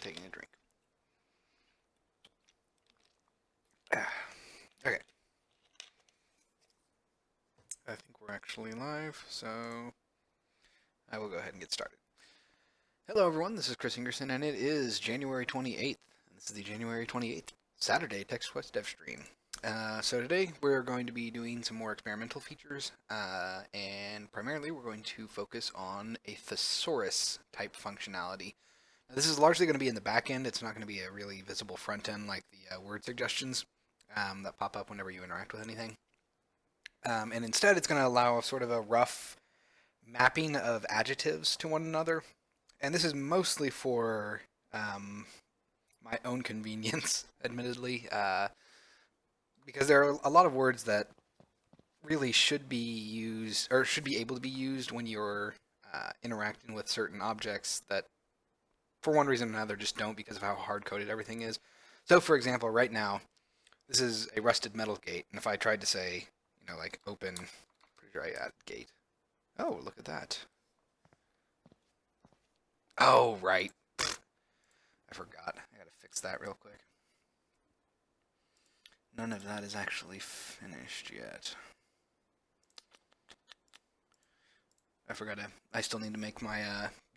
taking a drink. Okay. I think we're actually live, so I will go ahead and get started. Hello, everyone. This is Chris Ingerson, and it is January 28th. And this is the January 28th Saturday Text Quest Devstream. So today we're going to be doing some more experimental features, and primarily we're going to focus on a thesaurus type functionality. Now, this is largely going to be in the back end. It's not going to be a really visible front end like the word suggestions that pop up whenever you interact with anything. And instead, it's going to allow sort of a rough mapping of adjectives to one another. And this is mostly for my own convenience, admittedly, because there are a lot of words that really should be used or should be able to be used when you're interacting with certain objects that, for one reason or another, just don't because of how hard-coded everything is. So, for example, right now, this is a rusted metal gate, and if I tried to say, like open, pretty sure I added gate. Oh, look at that. Oh, right. I forgot. I gotta fix that real quick. None of that is actually finished yet. I forgot I still need to make my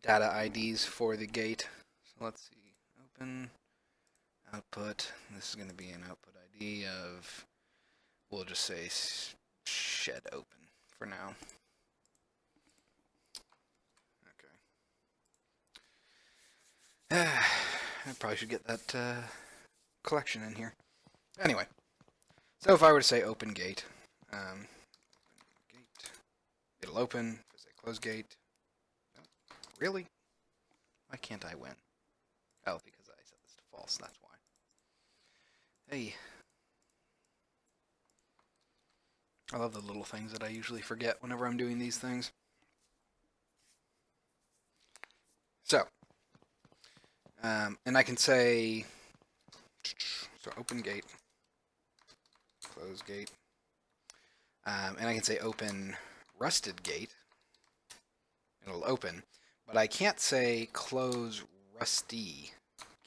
data IDs for the gate. So let's see. Open, output. This is going to be an output ID of, we'll just say shed open for now. Okay. I probably should get that collection in here. Anyway, so if I were to say open gate, it'll open. If I say close gate, no, really? Why can't I win? Oh, because I set this to false, that's why. Hey. I love the little things that I usually forget whenever I'm doing these things. So, and I can say, so open gate, close gate, and I can say open rusted gate, it'll open, but I can't say close rusty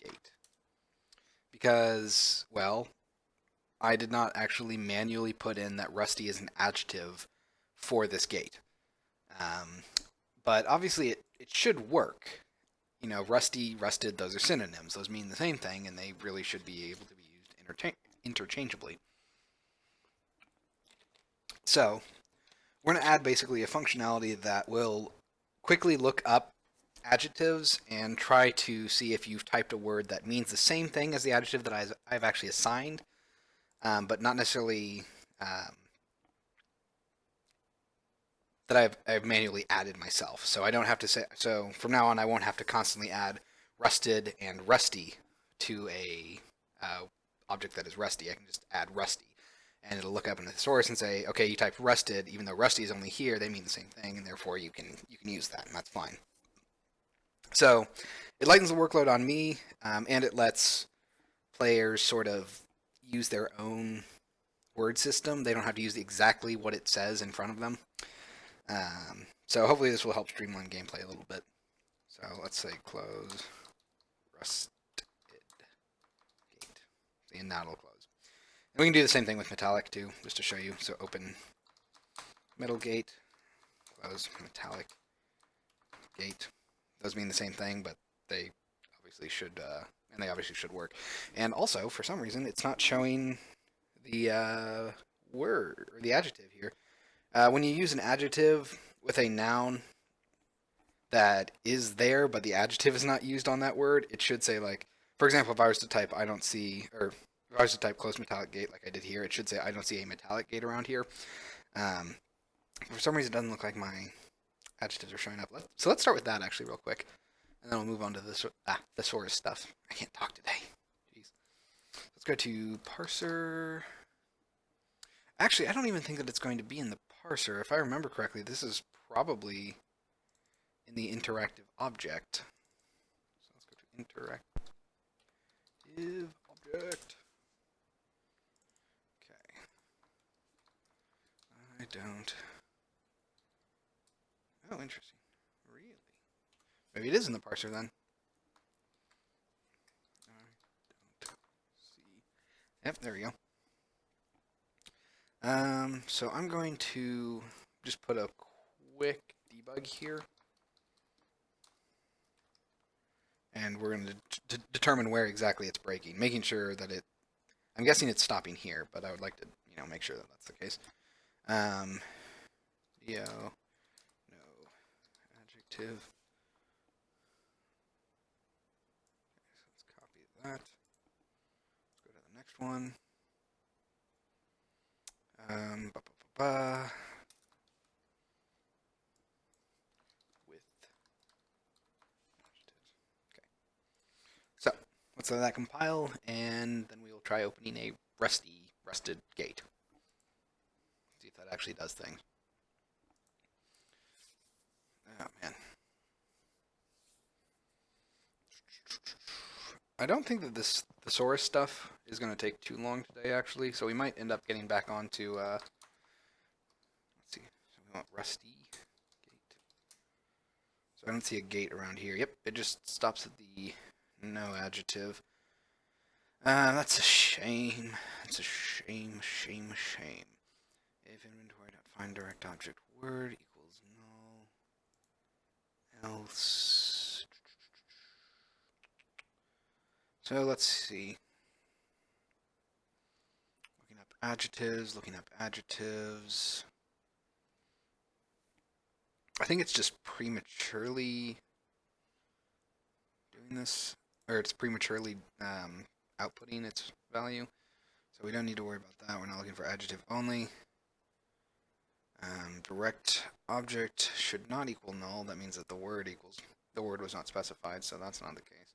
gate, because, well, I did not actually manually put in that rusty is an adjective for this gate. But obviously it should work. Rusty, rusted, those are synonyms. Those mean the same thing, and they really should be able to be used interchangeably. So, we're going to add basically a functionality that will quickly look up adjectives and try to see if you've typed a word that means the same thing as the adjective that I've actually assigned, but not necessarily that I've manually added myself. So I don't have to say, so from now on I won't have to constantly add rusted and rusty to a object that is rusty. I can just add rusty, and it'll look up in the thesaurus and say, okay, you typed rusted, even though rusty is only here, they mean the same thing, and therefore you can use that, and that's fine. So it lightens the workload on me, and it lets players sort of use their own word system. They don't have to use exactly what it says in front of them. So hopefully this will help streamline gameplay a little bit. So let's say close rusted gate. And now it'll close. And we can do the same thing with metallic too, just to show you. So open metal gate, close metallic gate. Those mean the same thing, but they obviously should, work. And also, for some reason, it's not showing the word or the adjective here. When you use an adjective with a noun that is there, but the adjective is not used on that word, it should say, like, for example, if I was to type, I don't see, or if I was to type close metallic gate like I did here, it should say, I don't see a metallic gate around here. For some reason, it doesn't look like my adjectives are showing up. So let's start with that, actually, real quick. And then we'll move on to the thesaurus stuff. I can't talk today. Jeez. Let's go to parser. Actually, I don't even think that it's going to be in the parser. If I remember correctly, this is probably in the interactive object. So let's go to interactive object. Okay. I don't. Oh, interesting. Really? Maybe it is in the parser then. Yep, there we go. So I'm going to just put a quick debug here. And we're going to determine where exactly it's breaking, making sure that I'm guessing it's stopping here, but I would like to, make sure that that's the case. Dio, no, adjective. Okay, so let's copy that. Let's go to the next one. Ba, ba, ba, ba. With adjectives. Okay. So let's let that compile, and then we will try opening a rusted gate. See if that actually does things. Oh man. I don't think that this thesaurus stuff is going to take too long today, actually. So we might end up getting back onto, let's see. So we want rusty gate. So I don't see a gate around here. Yep, it just stops at the no adjective. That's a shame. It's a shame, shame, shame. If inventory.find direct object word equals null, else. So let's see. Looking up adjectives. I think it's just prematurely doing this, or it's prematurely outputting its value. So we don't need to worry about that. We're not looking for adjective only. Direct object should not equal null. That means that the word was not specified, so that's not the case.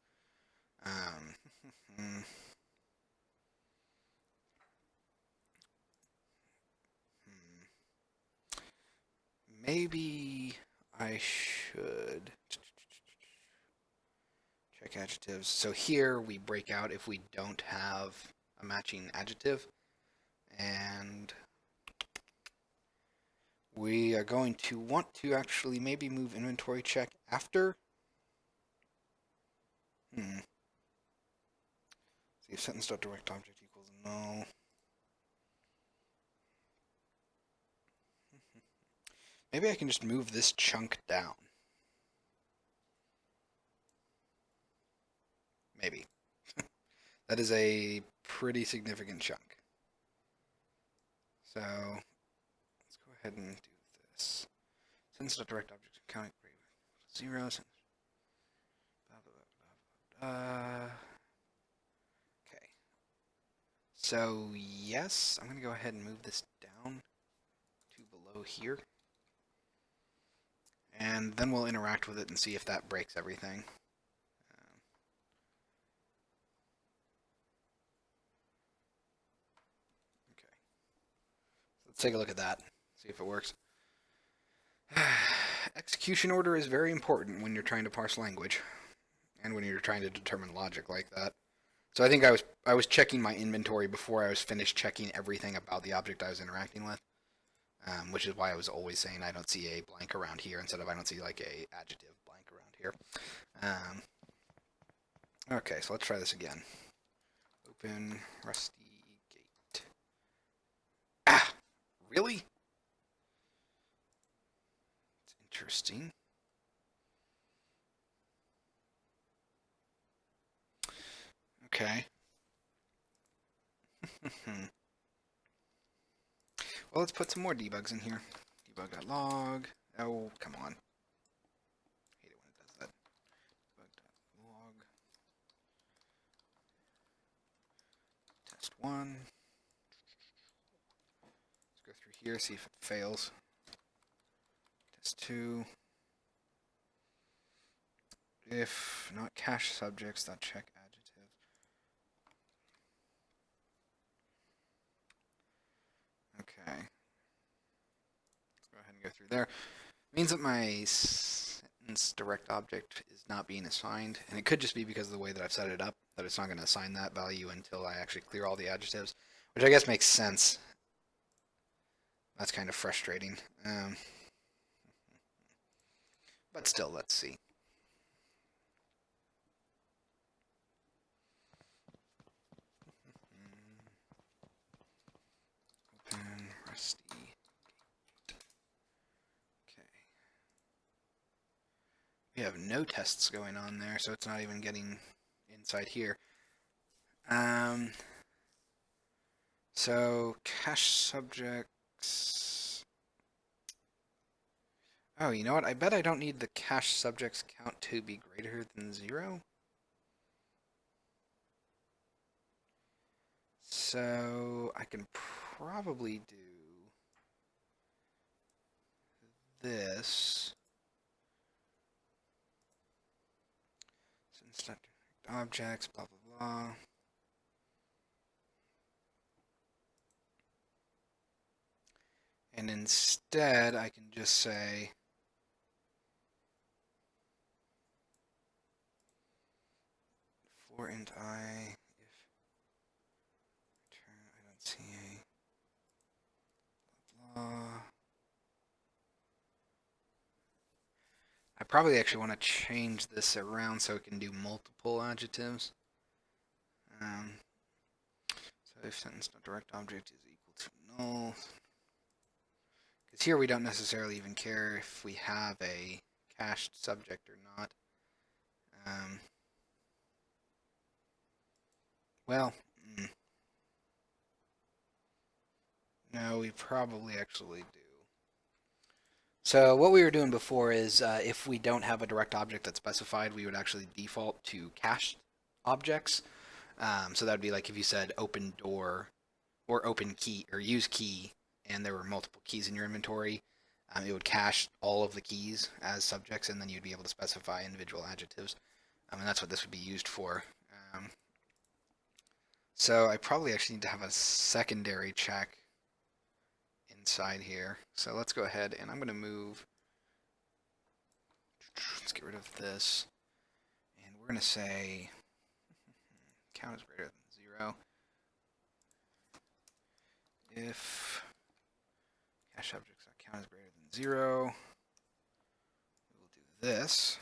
Maybe I should check adjectives. So here we break out if we don't have a matching adjective. And we are going to want to actually maybe move inventory check after. See if sentence.direct object equals null. Maybe I can just move this chunk down. Maybe. That is a pretty significant chunk. So let's go ahead and do this. Sentence.direct object count greater 0. Okay. So yes, I'm going to go ahead and move this down to below here. And then we'll interact with it and see if that breaks everything. Okay. So let's take a look at that, see if it works. Execution order is very important when you're trying to parse language and when you're trying to determine logic like that. So I think I was checking my inventory before I was finished checking everything about the object I was interacting with, which is why I was always saying I don't see a blank around here instead of I don't see like a adjective blank around here. Okay, so let's try this again. Open rusty gate. Ah, really? It's interesting. Okay. Well, let's put some more debugs in here. Debug.log. Oh, come on. I hate it when it does that. Debug.log. Test 1. Let's go through here, see if it fails. Test 2. If not cache subjects, that check adjective. Okay. Let's go ahead and go through there. It means that my sentence direct object is not being assigned, and it could just be because of the way that I've set it up, that it's not going to assign that value until I actually clear all the adjectives, which I guess makes sense. That's kind of frustrating. But still, let's see. We have no tests going on there, so it's not even getting inside here. So cache subjects. Oh, you know what? I bet I don't need the cache subjects count to be greater than 0. So I can probably do this. Since objects, blah blah blah. And instead, I can just say for int I if return I don't see a blah blah. I probably actually want to change this around so it can do multiple adjectives. So if sentence.direct object is equal to null. Because here we don't necessarily even care if we have a cached subject or not. Well, no, we probably actually do. So what we were doing before is if we don't have a direct object that's specified, we would actually default to cached objects. So that would be like if you said open door or open key or use key and there were multiple keys in your inventory, it would cache all of the keys as subjects and then you'd be able to specify individual adjectives. And that's what this would be used for. So I probably actually need to have a secondary check inside here. So let's go ahead and I'm going to move. Let's get rid of this. And we're going to say count is greater than 0. If cache objects count is greater than 0, we will do this.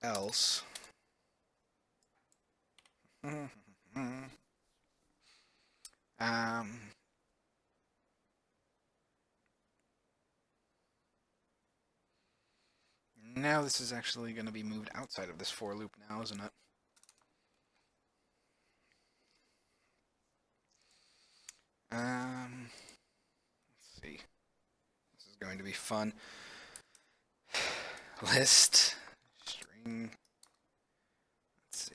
Else. Now this is actually going to be moved outside of this for loop now, isn't it? Let's see. This is going to be fun. List string. Let's see.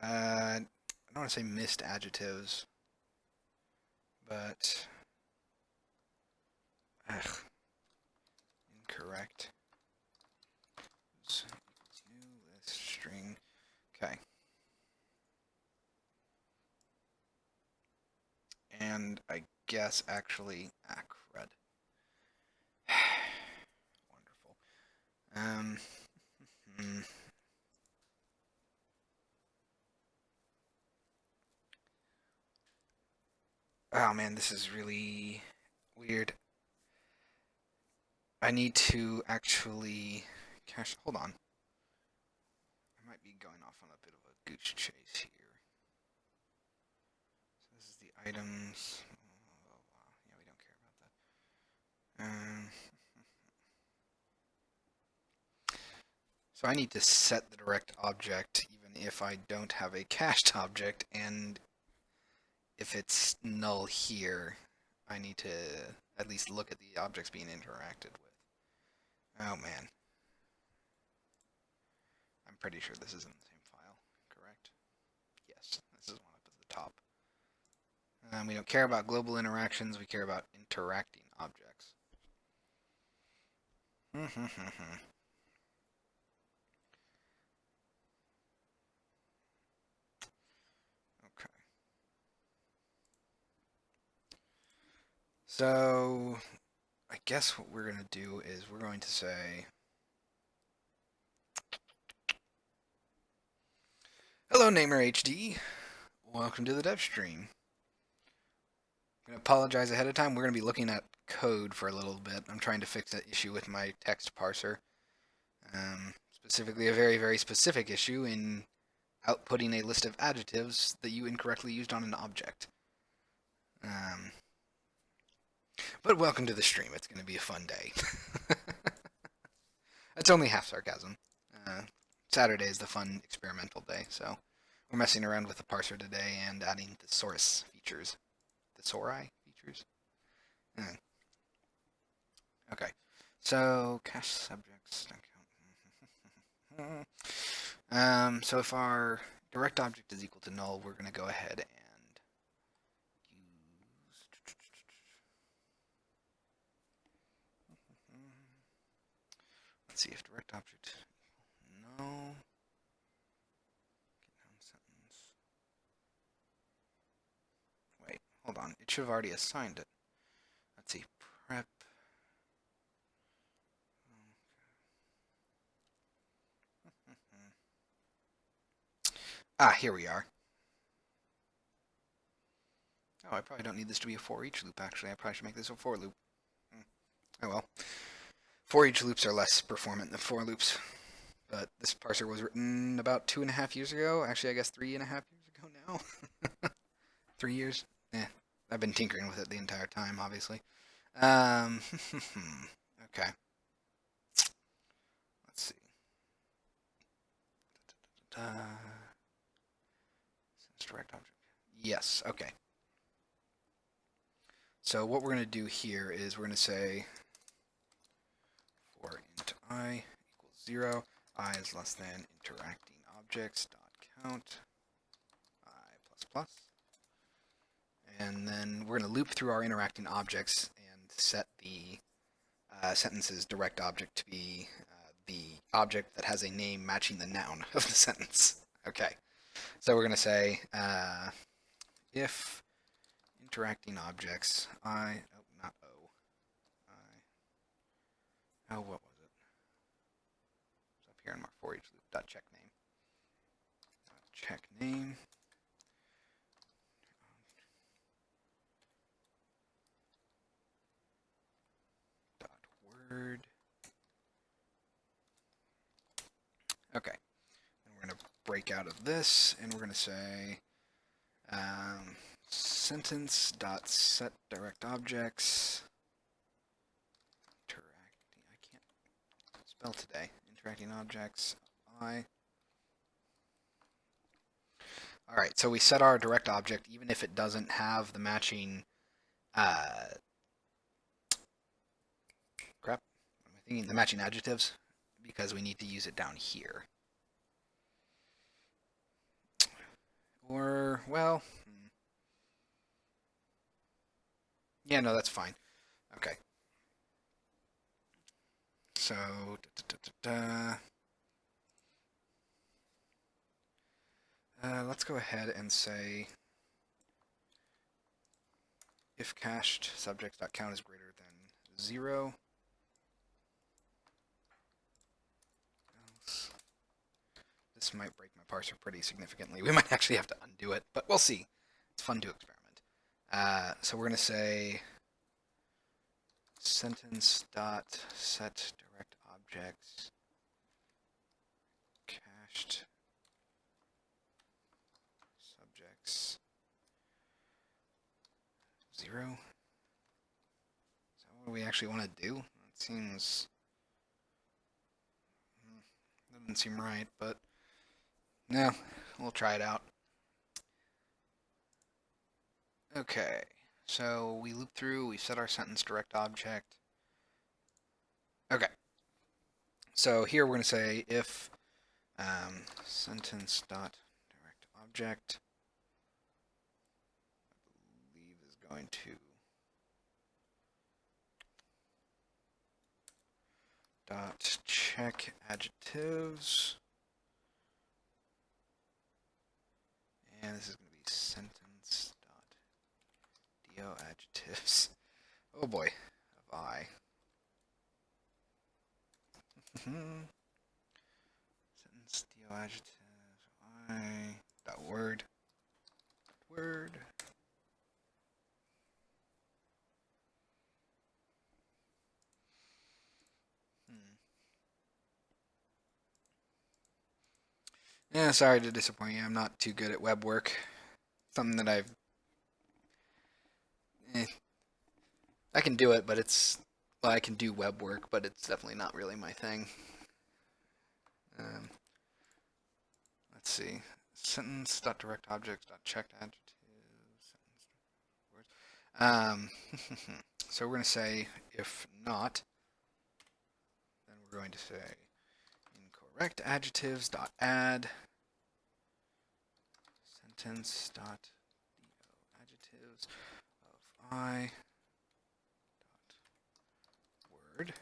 I don't want to say missed adjectives, but incorrect. New list string. Okay. And I guess actually crud. Wonderful. Oh man, this is really weird. I need to actually cache. Hold on. I might be going off on a bit of a goose chase here. So this is the items. Oh, wow. Yeah, we don't care about that. So I need to set the direct object even if I don't have a cached object, and if it's null here, I need to at least look at the objects being interacted with. Oh man. I'm pretty sure this is in the same file, correct? Yes, this is one up at the top. We don't care about global interactions, we care about interacting objects. Okay. So, I guess what we're going to do is we're going to say, hello, Namer HD. Welcome to the Devstream. I'm going to apologize ahead of time. We're going to be looking at code for a little bit. I'm trying to fix that issue with my text parser. Specifically, a very, very specific issue in outputting a list of adjectives that you incorrectly used on an object. But welcome to the stream. It's going to be a fun day. It's only half sarcasm. Saturday is the fun experimental day, so we're messing around with the parser today and adding thesaurus features. Thesauri features? Okay. So, cache subjects. So if our direct object is equal to null, we're going to go ahead and use... Let's see if direct object... No. Get down sentence. Wait, hold on. It should have already assigned it. Let's see. Prep. Here we are. Oh, I probably don't need this to be a for each loop, actually. I probably should make this a for loop. Oh well. For each loops are less performant than for loops. But this parser was written about 2.5 years ago. Actually, I guess 3.5 years ago now. 3 years? Yeah. I've been tinkering with it the entire time, obviously. Okay. Let's see. Direct object. Yes, okay. So what we're going to do here is we're going to say for int I equals 0, I is less than interacting objects dot count I plus plus. And then we're going to loop through our interacting objects and set the sentence's direct object to be the object that has a name matching the noun of the sentence. Okay. So we're going to say if interacting objects I, oh, not O, I, oh, what was it? It's up here in my for each loop, dot check name. Check name. Dot word. Okay. And we're going to break out of this, and we're going to say sentence dot set direct objects interacting. I can't spell today. Interacting objects I. All right, so we set our direct object even if it doesn't have the matching crap. What am I thinking? The matching adjectives, because we need to use it down here. Or, well, yeah, no, that's fine. Okay. So, let's go ahead and say if cached subjects.count is greater than 0. This might break my parser pretty significantly. We might actually have to undo it, but we'll see. It's fun to experiment. So we're going to say sentence dot set direct objects cached subjects 0. Is that what we actually want to do? It seems... doesn't seem right, but no, we'll try it out. Okay, so we loop through, we set our sentence direct object. Okay, so here we're going to say if sentence dot direct object, I believe is going to dot check adjectives, and this is going to be sentence dot do adjectives. Oh boy, of I. Sentence do adjectives I dot word. Word. Yeah, sorry to disappoint you. I'm not too good at web work. Something that I can do it, but well, I can do web work, but it's definitely not really my thing. Um, let's see. Sentence.directObjects.checked adjectives. So we're going to say if not, then we're going to say incorrect adjectives dot add sentence dot adjectives of I dot word.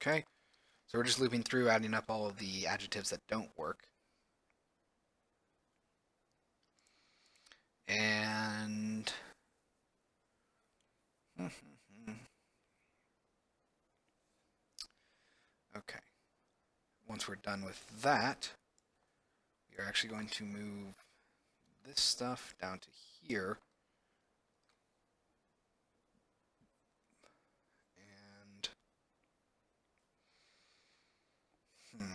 Okay, so we're just looping through, adding up all of the adjectives that don't work. And okay, once we're done with that, we are actually going to move this stuff down to here. And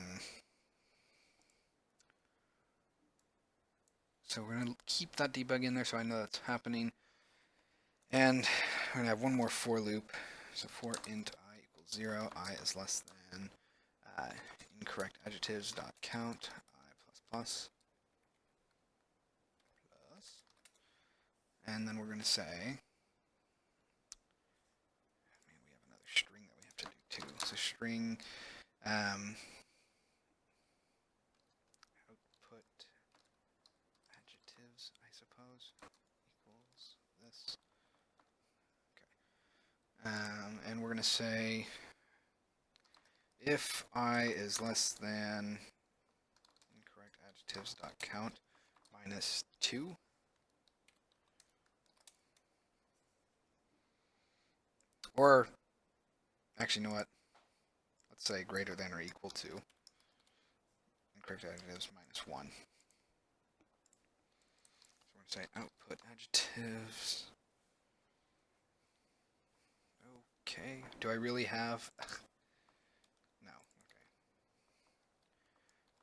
so we're going to keep that debug in there so I know that's happening. And we're going to have one more for loop. So for int I equals 0, I is less than incorrect adjectives dot count I plus. And then we're going to say, man, we have another string that we have to do too. So string output adjectives, I suppose, equals this. Okay. And we're going to say if I is less than incorrect adjectives dot count minus 2. Or, actually, you know what? Let's say greater than or equal to incorrect adjectives minus 1. So we're going to say output adjectives. Okay. Do I really have... No. Okay.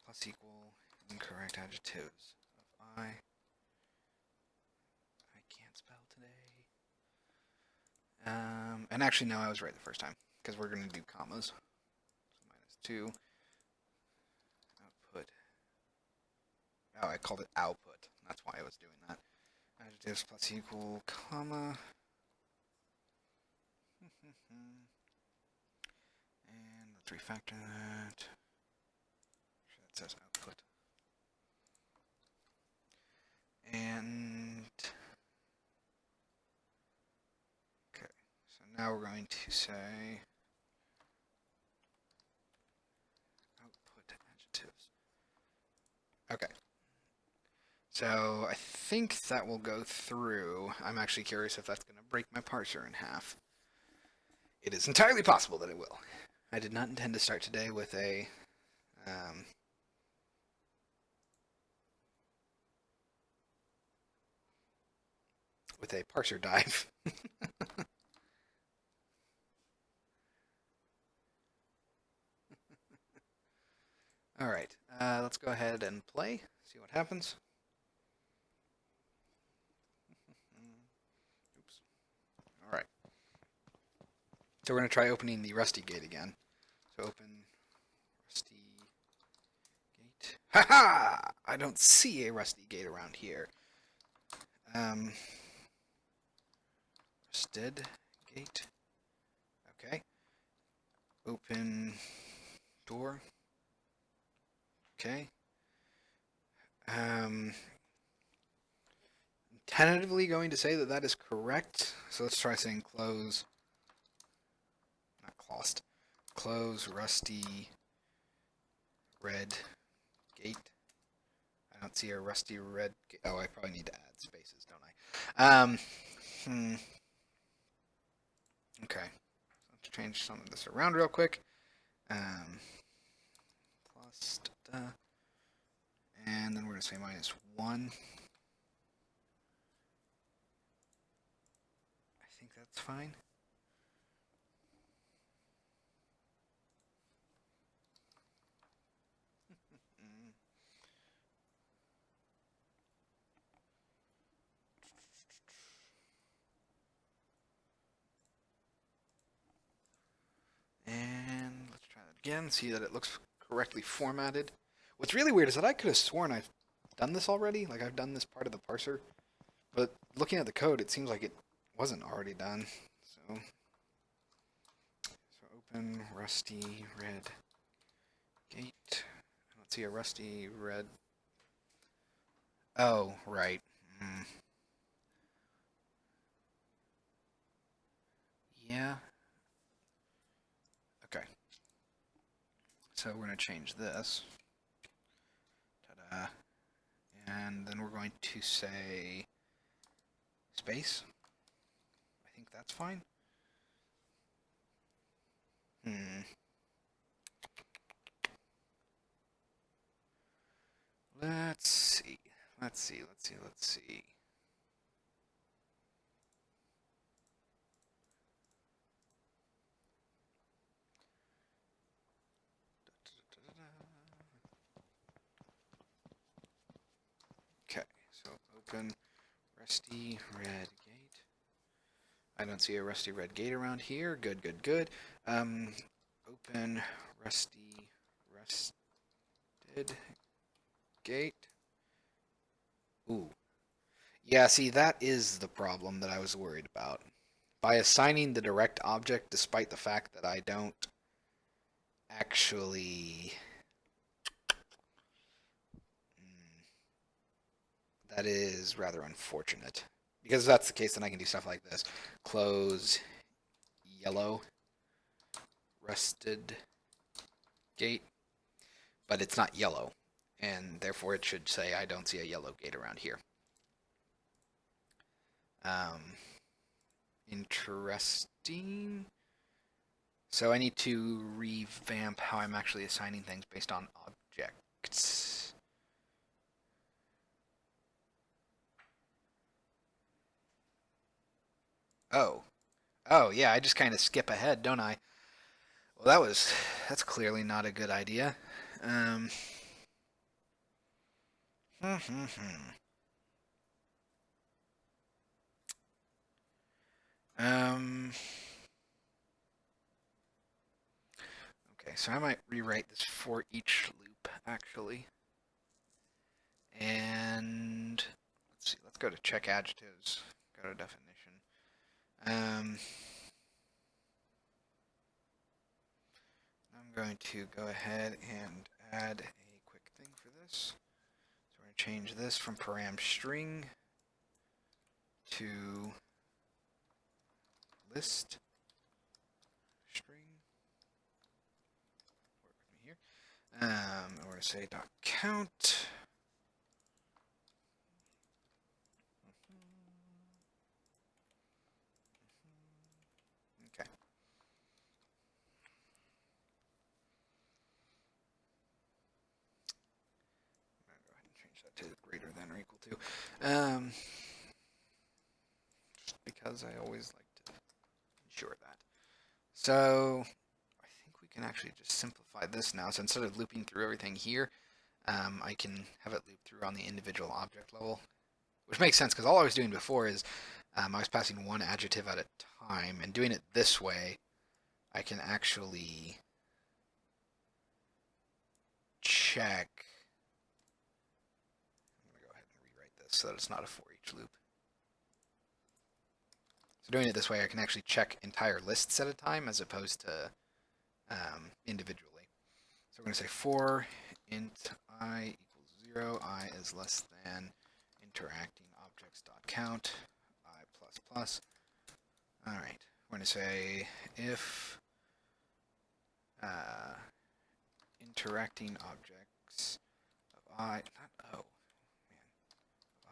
Plus equal incorrect adjectives of I. I can't spell today. And actually, no, I was right the first time, because we're going to do commas. So minus 2. Output. Oh, I called it output. That's why I was doing that. Adjectives plus equal, comma. And let's refactor that. Sure, that says output. And okay, so now we're going to say output adjectives. Okay. So I think that will go through. I'm actually curious if that's going to break my parser in half. It is entirely possible that it will. I did not intend to start today with a parser dive. All right, let's go ahead and play, see what happens. Oops. All right. So we're going to try opening the Rusty gate again. So open Rusty gate. Ha-ha! I don't see a Rusty gate around here. Rusted gate. Okay. Open door. Okay. Tentatively going to say that that is correct. So let's try saying close. Not closed. Close Rusty red gate. I don't see a rusty red gate. Oh, I probably need to add spaces, don't I? Okay. Let's change some of this around real quick. Plus, and then we're going to say minus 1. I think that's fine. again, see that it looks correctly formatted. What's really weird is that I could have sworn I've done this already. Like I've done this part of the parser, but looking at the code, it seems like it wasn't already done. So open rusty red gate. I don't see a rusty red. Oh, right. Mm. Yeah. Okay. So we're going to change this. Ta-da. And then we're going to say space. I think that's fine. Let's see. Let's see. Okay, so open rusty red gate. I don't see a rusty red gate around here. Good, good, good. Open rusted gate. Ooh. Yeah, see, that is the problem that I was worried about. By assigning the direct object, despite the fact that I don't actually... That is rather unfortunate. Because if that's the case, then I can do stuff like this. Close yellow rusted gate. But it's not yellow. And therefore it should say I don't see a yellow gate around here. Interesting. So I need to revamp how I'm actually assigning things based on objects. Oh. Oh, yeah, I just kind of skip ahead, don't I? Well, that's clearly not a good idea. Um, um, okay, so I might rewrite this for each loop, actually. And let's see, let's go to check adjectives, go to definition. I'm going to go ahead and add a quick thing for this. So we're going to change this from param string to list string. Work with me here. We're going to say dot count. Okay. I'm going to go ahead and change that to greater than or equal to. Just because I always like to ensure that. So I think we can actually just simplify this now. So instead of looping through everything here, I can have it loop through on the individual object level, which makes sense because all I was doing before is I was passing one adjective at a time, and doing it this way, I can actually check. I'm going to go ahead and rewrite this so that it's not a for each loop. So doing it this way, I can actually check entire lists at a time as opposed to individually. So we're going to say for int I equals 0, I is less than interacting objects dot count I plus plus. All right, we're going to say if interacting objects of I, not O,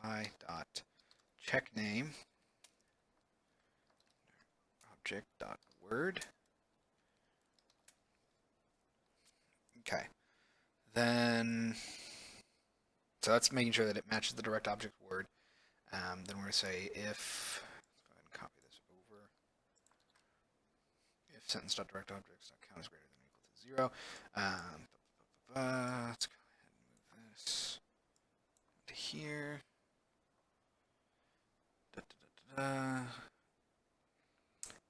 man, I dot check name object dot word. Okay, then so that's making sure that it matches the direct object word. Then we're going to say if, let's go ahead and copy this over. If sentence.directObjects.count is greater than or equal to 0. Let's go ahead and move this to here.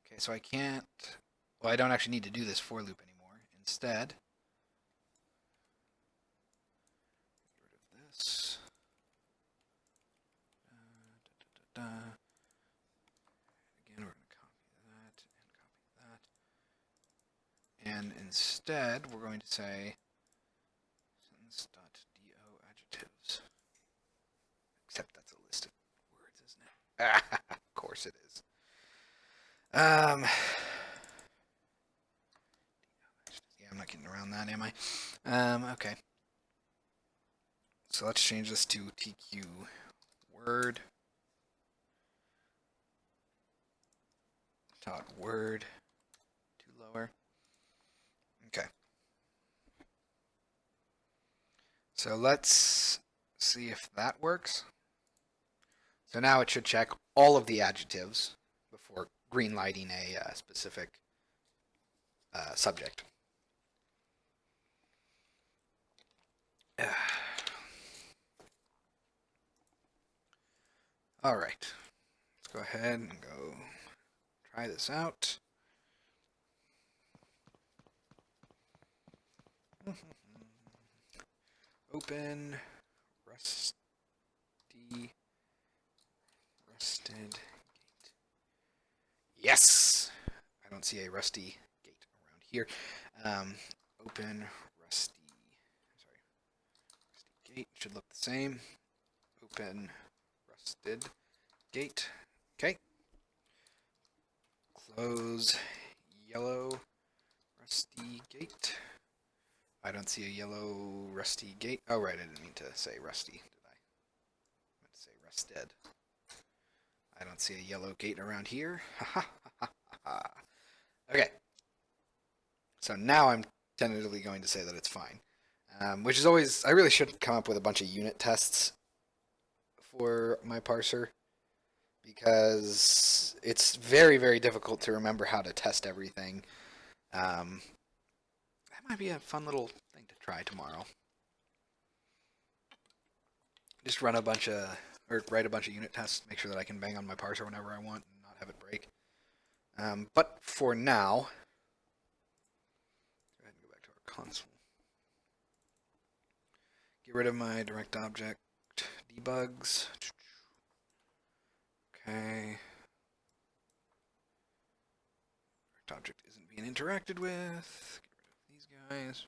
Okay, so I can't, well, I don't actually need to do this for loop anymore. instead, get rid of this. Again, we're going to copy that and copy that. And instead, we're going to say sentence.do adjectives. Except that's a list of words, isn't it? Of course it is. Yeah, I'm not getting around that, am I? Okay. So let's change this to TQ word. Word to lower. Okay. So let's see if that works. So now it should check all of the adjectives before green lighting a specific subject. All right. Let's go ahead and go try this out. Open rusted gate. Yes! I don't see a rusty gate around here. Open rusty gate should look the same. Open rusted gate. Okay. Close yellow rusty gate. I don't see a yellow rusty gate. Oh, right, I didn't mean to say rusty, did I? I meant to say rusted. I don't see a yellow gate around here. Okay. So now I'm tentatively going to say that it's fine. Which is always, I really should come up with a bunch of unit tests for my parser, because it's very, very difficult to remember how to test everything. That might be a fun little thing to try tomorrow. Just run a bunch of, or write a bunch of unit tests, make sure that I can bang on my parser whenever I want and not have it break. But for now, go ahead and go back to our console. Get rid of my direct object debugs. Okay. Direct object isn't being interacted with. Get rid of these guys.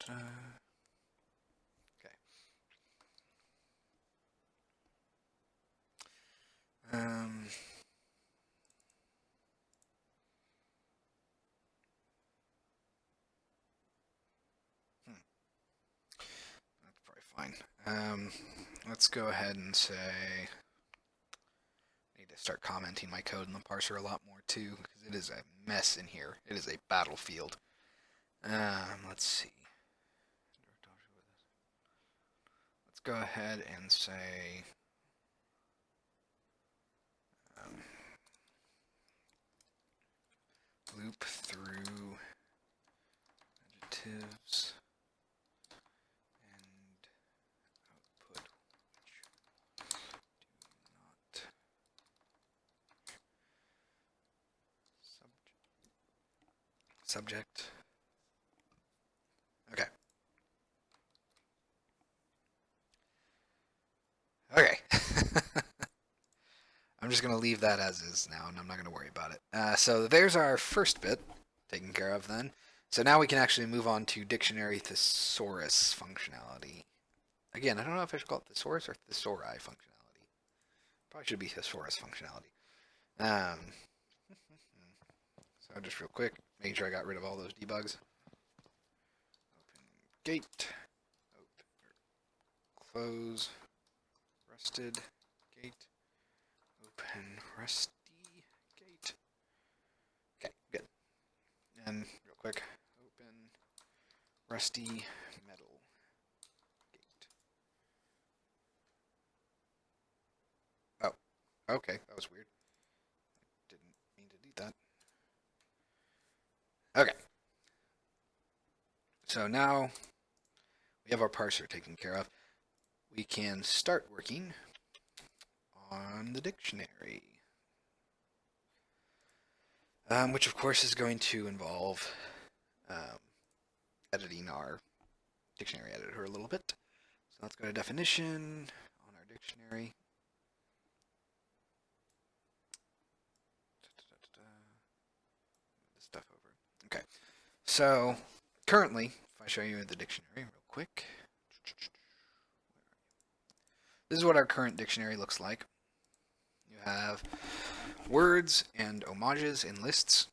Okay. That's probably fine. Let's go ahead and say I need to start commenting my code in the parser a lot more too, because it is a mess in here. It is a battlefield. Let's see. Let's go ahead and say loop through adjectives and output which do not subject. Okay. Okay. I'm just going to leave that as is now, and I'm not going to worry about it. So there's our first bit taken care of then. So now we can actually move on to dictionary thesaurus functionality. Again, I don't know if I should call it thesaurus or thesauri functionality. Probably should be thesaurus functionality. So just real quick, making sure I got rid of all those debugs. Open gate. Close rusted gate. Open rusty gate. Okay, good. And real quick, open rusty metal gate. Oh, okay, that was weird. I didn't mean to do that. Okay. So now we have our parser taken care of. We can start working on the dictionary, which of course is going to involve um, editing our dictionary editor a little bit. So let's go to definition on our dictionary. This stuff over. Okay. So currently, if I show you the dictionary real quick, this is what our current dictionary looks like. You have words and homages in lists,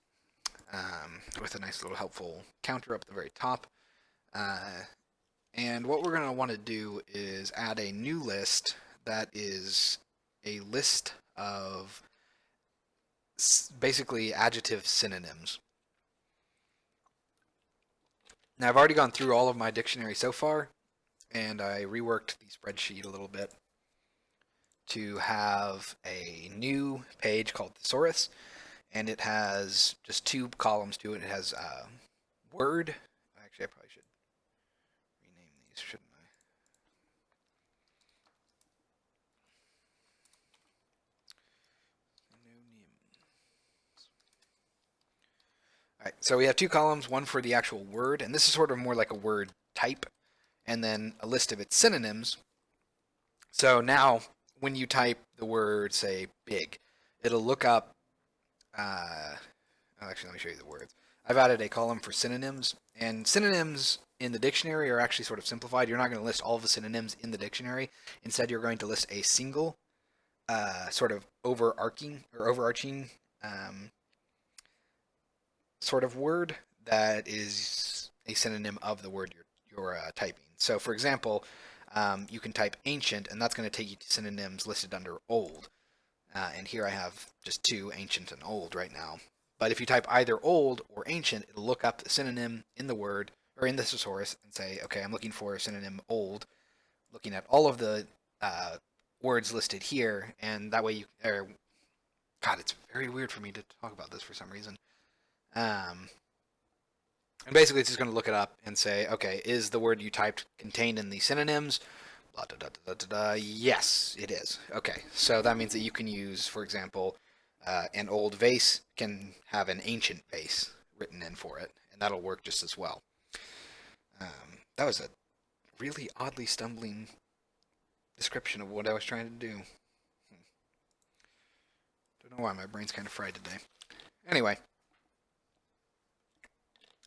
with a nice little helpful counter up at the very top. And what we're going to want to do is add a new list that is a list of basically adjective synonyms. Now, I've already gone through all of my dictionary so far, and I reworked the spreadsheet a little bit to have a new page called thesaurus, and it has just 2 columns to it. It has word. Actually, I probably should rename these, shouldn't I? All right, so we have 2 columns, one for the actual word, and this is sort of more like a word type, and then a list of its synonyms. So now, when you type the word, say, big, it'll look up, actually, let me show you the words. I've added a column for synonyms, and synonyms in the dictionary are actually sort of simplified. You're not going to list all of the synonyms in the dictionary. Instead, you're going to list a single sort of overarching sort of word that is a synonym of the word you're typing. So, for example, you can type ancient, and that's going to take you to synonyms listed under old. And here I have just 2, ancient and old, right now. But if you type either old or ancient, it'll look up the synonym in the word, or in the thesaurus, and say, okay, I'm looking for a synonym old, looking at all of the words listed here, and that way God, it's very weird for me to talk about this for some reason. And basically, it's just going to look it up and say, okay, is the word you typed contained in the synonyms? Blah, da, da, da, da, da. Yes, it is. Okay, so that means that you can use, for example, an old vase can have an ancient vase written in for it, and that'll work just as well. That was a really oddly stumbling description of what I was trying to do. Don't know why, my brain's kind of fried today. Anyway,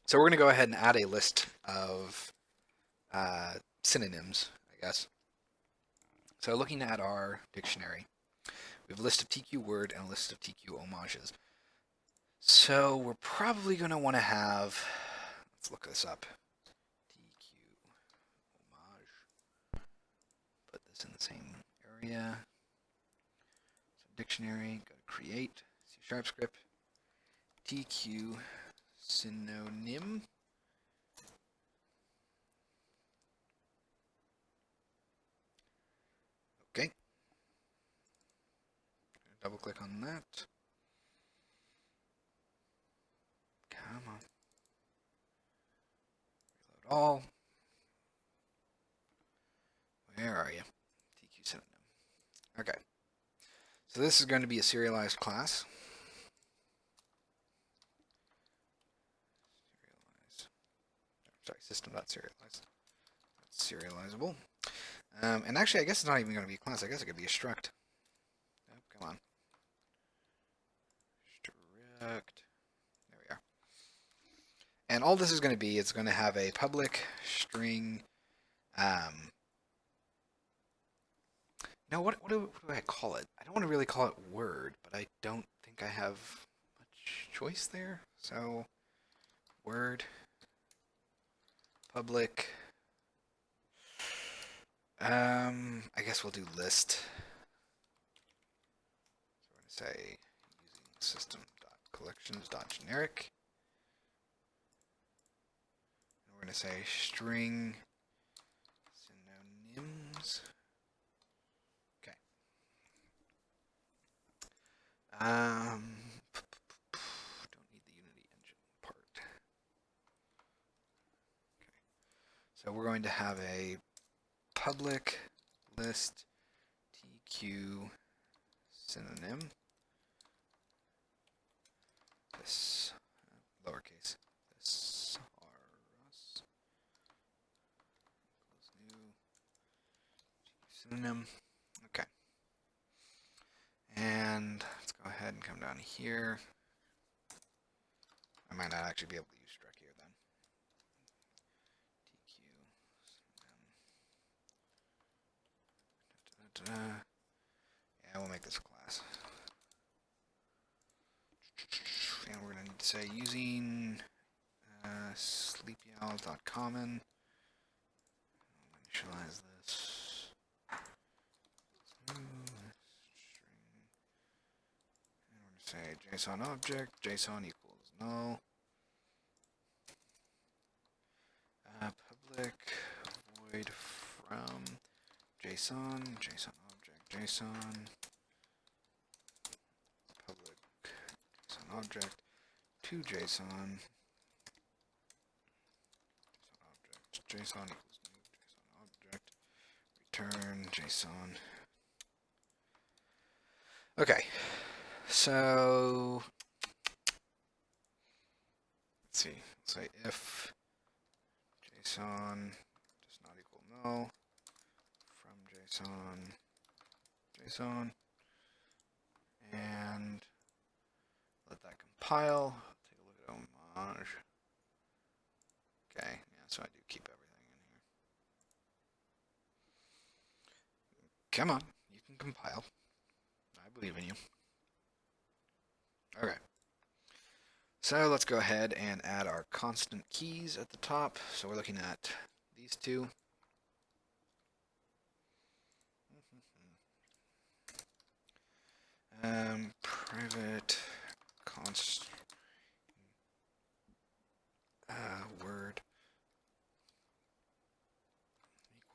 so we're going to go ahead and add a list of synonyms, I guess. So looking at our dictionary, we have a list of TQ word and a list of TQ homages. So we're probably going to want to have, let's look this up, TQ homage, put this in the same area. So dictionary, go to create, C# script, TQ synonym. Okay. Double click on that. Come on. Reload all. Where are you? TQ synonym. Okay. So this is going to be a serialized class. Sorry, system.serialize. That's serializable. And actually, I guess it's not even going to be a class. I guess it could be a struct. Oh, come on. Struct. There we are. And all this is going to be, it's going to have a public string. No, what do I call it? I don't want to really call it word, but I don't think I have much choice there. So, word, public. I guess we'll do list. So we're going to say using system.collections.generic. And we're going to say string synonyms. Okay. Don't need the Unity engine part. Okay. So we're going to have a public list TQ synonym. This lowercase. This synonym. Okay. And let's go ahead and come down here. I might not actually be able to use struct here then. TQ. Yeah, we'll make this a class. And we're going to need to say using sleepyowl.common. Initialize this. And we're going to say JSON object, JSON equals null. Public void from JSON, JSON object, JSON. Public JSON object to JSON. JSON equals new JSON object. Return JSON. Okay, so let's see. Let's say if JSON does not equal null from JSON, and let that compile. Take a look at homage. Okay, yeah, so I do keep everything in here. Come on, you can compile. I believe in you. Okay. So let's go ahead and add our constant keys at the top. So we're looking at these two. Private const word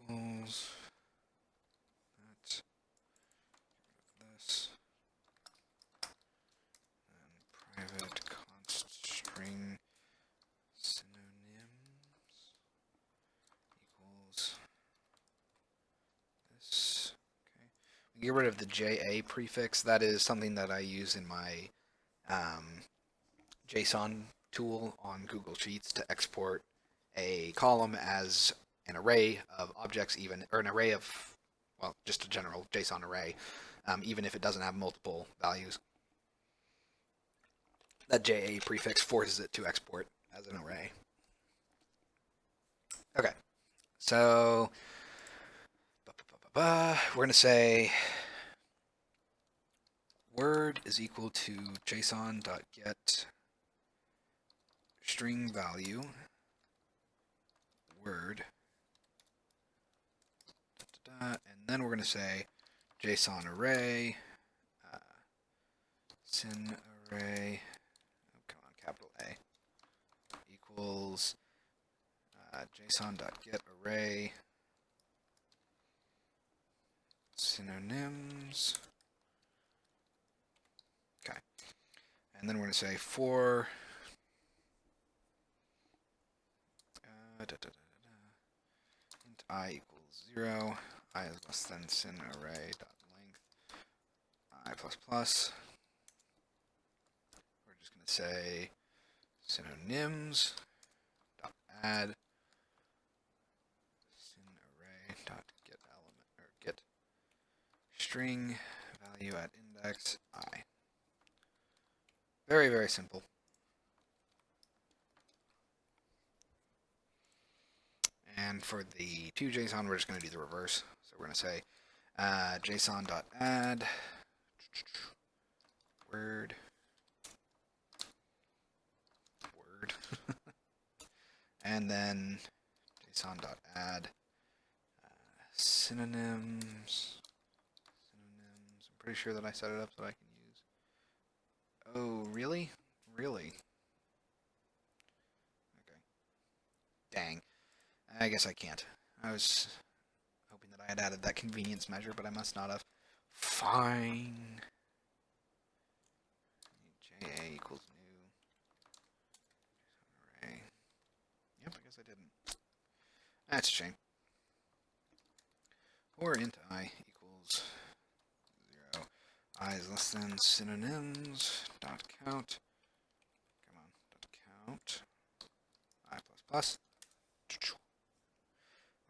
equals that, this, and private const string synonyms equals this. Okay, we get rid of the JA prefix. That is something that I use in my JSON tool on Google Sheets to export a column as an array of objects, even, or an array of, well, just a general JSON array, even if it doesn't have multiple values. That JA prefix forces it to export as an array. Okay, so we're going to say word is equal to JSON.get string value word, and then we're going to say JSON array, syn array, oh, come on, capital A, equals JSON.get array synonyms. Okay, and then we're going to say for int I equals 0, I is less than syn array dot length I plus plus. We're just going to say synonyms dot add syn array dot get element, or get string value at index I. Very, very simple. And for the to JSON, we're just going to do the reverse. So we're going to say JSON.add word and then JSON.add synonyms. I'm pretty sure that I set it up so I can use. Oh, really? Really? Okay. Dang. I guess I can't. I was hoping that I had added that convenience measure, but I must not have. Fine. JA equals new array. Yep, I guess I didn't. That's a shame. Or int I equals 0. I is less than synonyms dot count. Come on, dot count. I plus plus.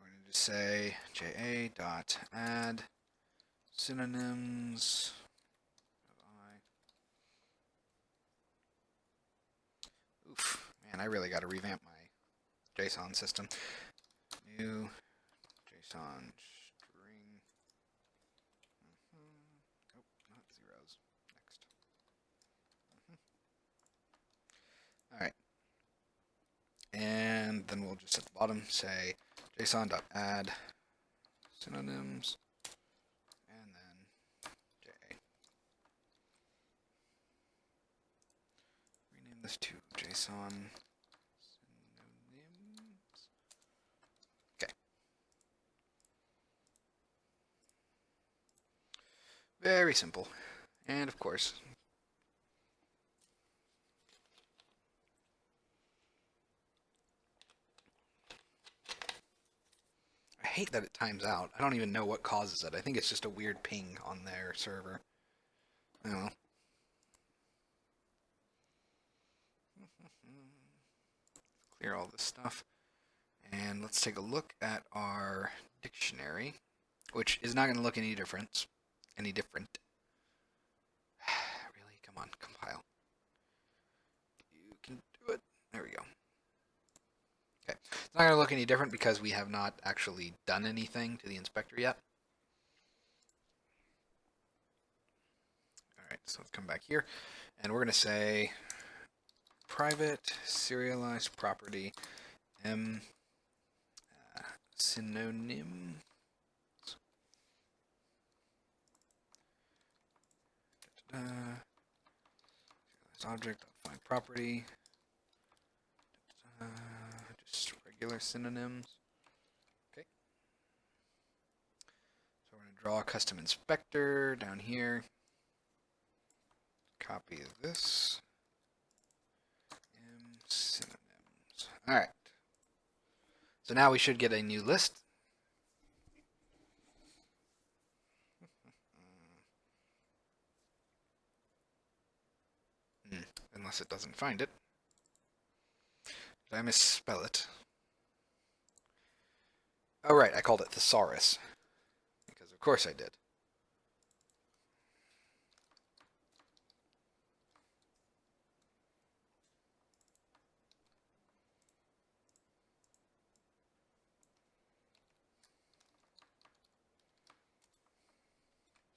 We're going to just say ja.add synonyms. Oof, man, I really got to revamp my JSON system. New JSON string. Oh, not zeros. Next. All right. And then we'll just at the bottom say json.add synonyms, and then j. Rename this to JSON synonyms. Okay. Very simple. And of course, I hate that it times out. I don't even know what causes it. I think it's just a weird ping on their server. I don't know. Clear all this stuff. And let's take a look at our dictionary, which is not going to look any different. Really? Come on, compile. You can do it. There we go. Okay. It's not going to look any different because we have not actually done anything to the inspector yet. All right, so let's come back here, and we're going to say private serialized property m synonym object find property just regular synonyms. Okay, so we're going to draw a custom inspector down here, copy this m synonyms. All right, so now we should get a new list. Unless it doesn't find it. Did I misspell it? Oh, right, I called it thesaurus. Because of course I did.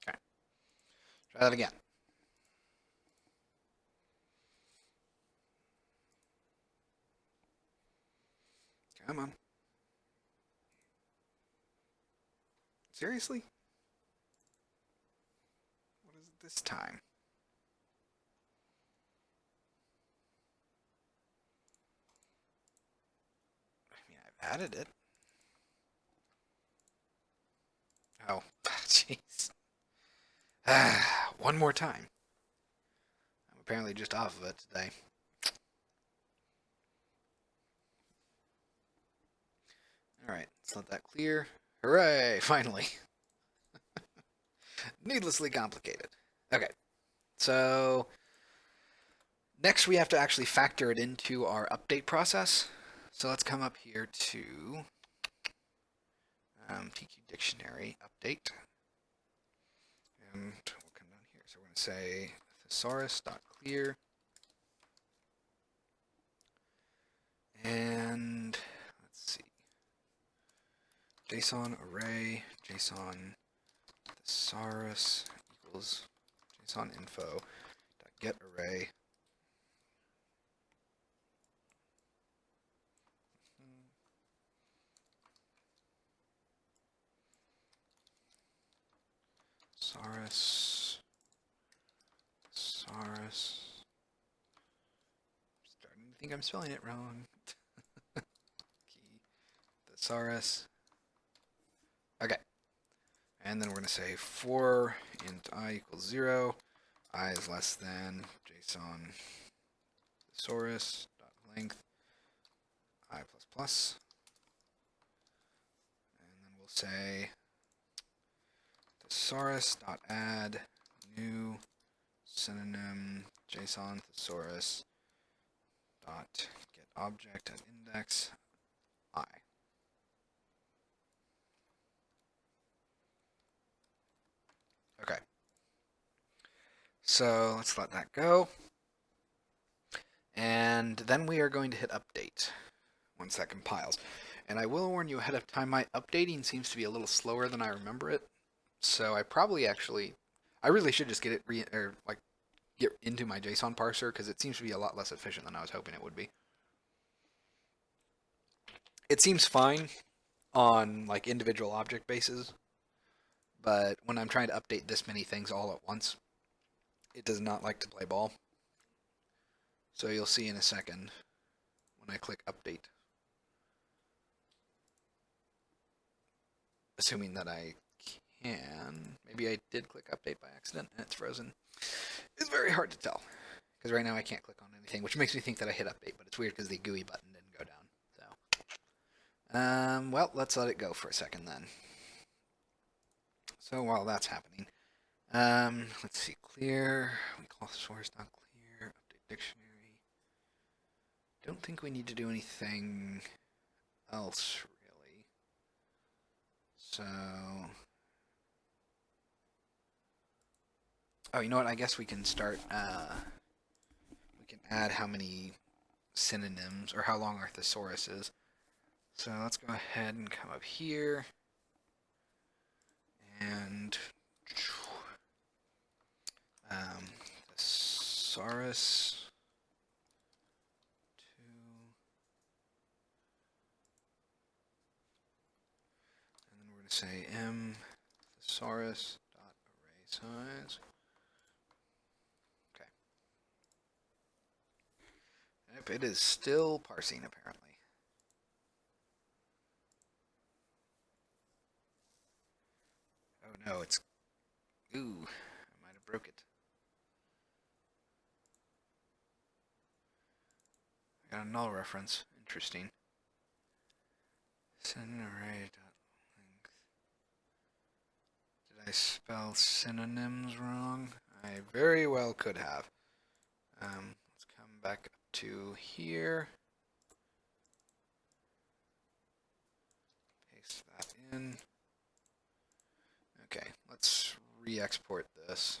Okay. Try that again. Come on. Seriously? What is it this time? I mean, I've added it. Oh, jeez. One more time. I'm apparently just off of it today. Alright, let's let that clear. Hooray! Finally. Needlessly complicated. Okay, so next we have to actually factor it into our update process. So let's come up here to TQ Dictionary Update. And we'll come down here. So we're going to say thesaurus.clear. And let's see. JSON array, JSON thesaurus equals JSON info get array. Thesaurus. Starting to think I'm spelling it wrong. Key. Thesaurus. Okay. And then we're going to say for int I equals 0, I is less than JSON thesaurus dot length I plus plus. And then we'll say thesaurus dot add new synonym JSON thesaurus dot get object at index I. So let's let that go. And then we are going to hit update once that compiles. And I will warn you ahead of time, my updating seems to be a little slower than I remember it. So I really should just get it get into my JSON parser because it seems to be a lot less efficient than I was hoping it would be. It seems fine on like individual object bases, but when I'm trying to update this many things all at once, it does not like to play ball. So you'll see in a second when I click update. Assuming that I can. Maybe I did click update by accident and it's frozen. It's very hard to tell. Because right now I can't click on anything, which makes me think that I hit update, but it's weird because the GUI button didn't go down. So, well, let's let it go for a second then. So while that's happening, let's see, clear, we call source not clear, update dictionary. Don't think we need to do anything else really. So, oh, you know what? I guess we can start. We can add how many synonyms or how long our thesaurus is. So let's go ahead and come up here and thesaurus. Say m thesaurus dot array size. Okay. Yep, it is still parsing apparently. Oh no, it's ooh, I might have broke it. I got a null reference. Interesting. Send array dot length. Did I spell synonyms wrong? I very well could have. Let's come back up to here. Paste that in. Okay, let's re-export this.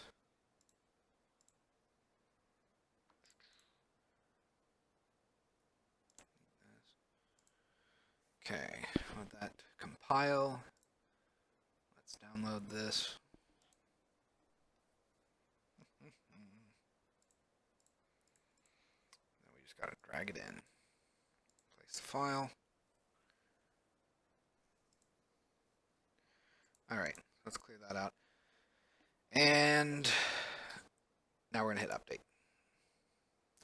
Okay, let that compile. Let's download this. Then we just gotta drag it in. Place the file. Alright, let's clear that out. And now we're gonna hit update.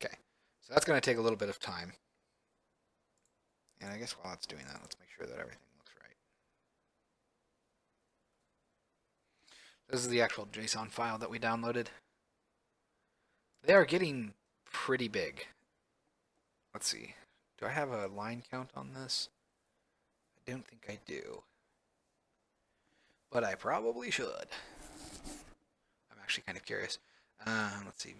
Okay, so that's gonna take a little bit of time. And I guess while it's doing that, let's make sure that everything looks right. This is the actual JSON file that we downloaded. They are getting pretty big. Let's see. Do I have a line count on this? I don't think I do. But I probably should. I'm actually kind of curious. Let's see. View.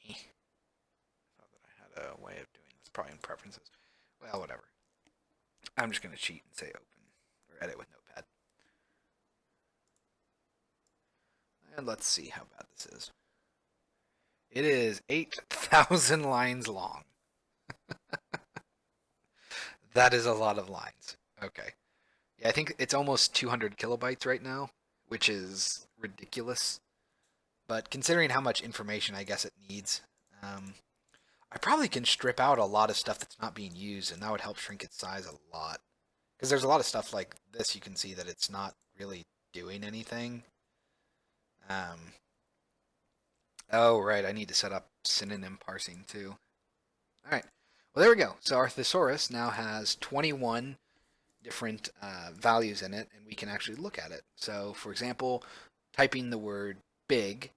I thought that I had a way of doing this. Probably in preferences. Well, whatever. I'm just going to cheat and say open or edit with Notepad. And let's see how bad this is. It is 8,000 lines long. That is a lot of lines. Okay. Yeah, I think it's almost 200 kilobytes right now, which is ridiculous. But considering how much information I guess it needs, I probably can strip out a lot of stuff that's not being used, and that would help shrink its size a lot. Because there's a lot of stuff like this, you can see that it's not really doing anything. Oh, right, I need to set up synonym parsing too. All right, well, there we go. So our thesaurus now has 21 different values in it, and we can actually look at it. So, for example, typing the word big,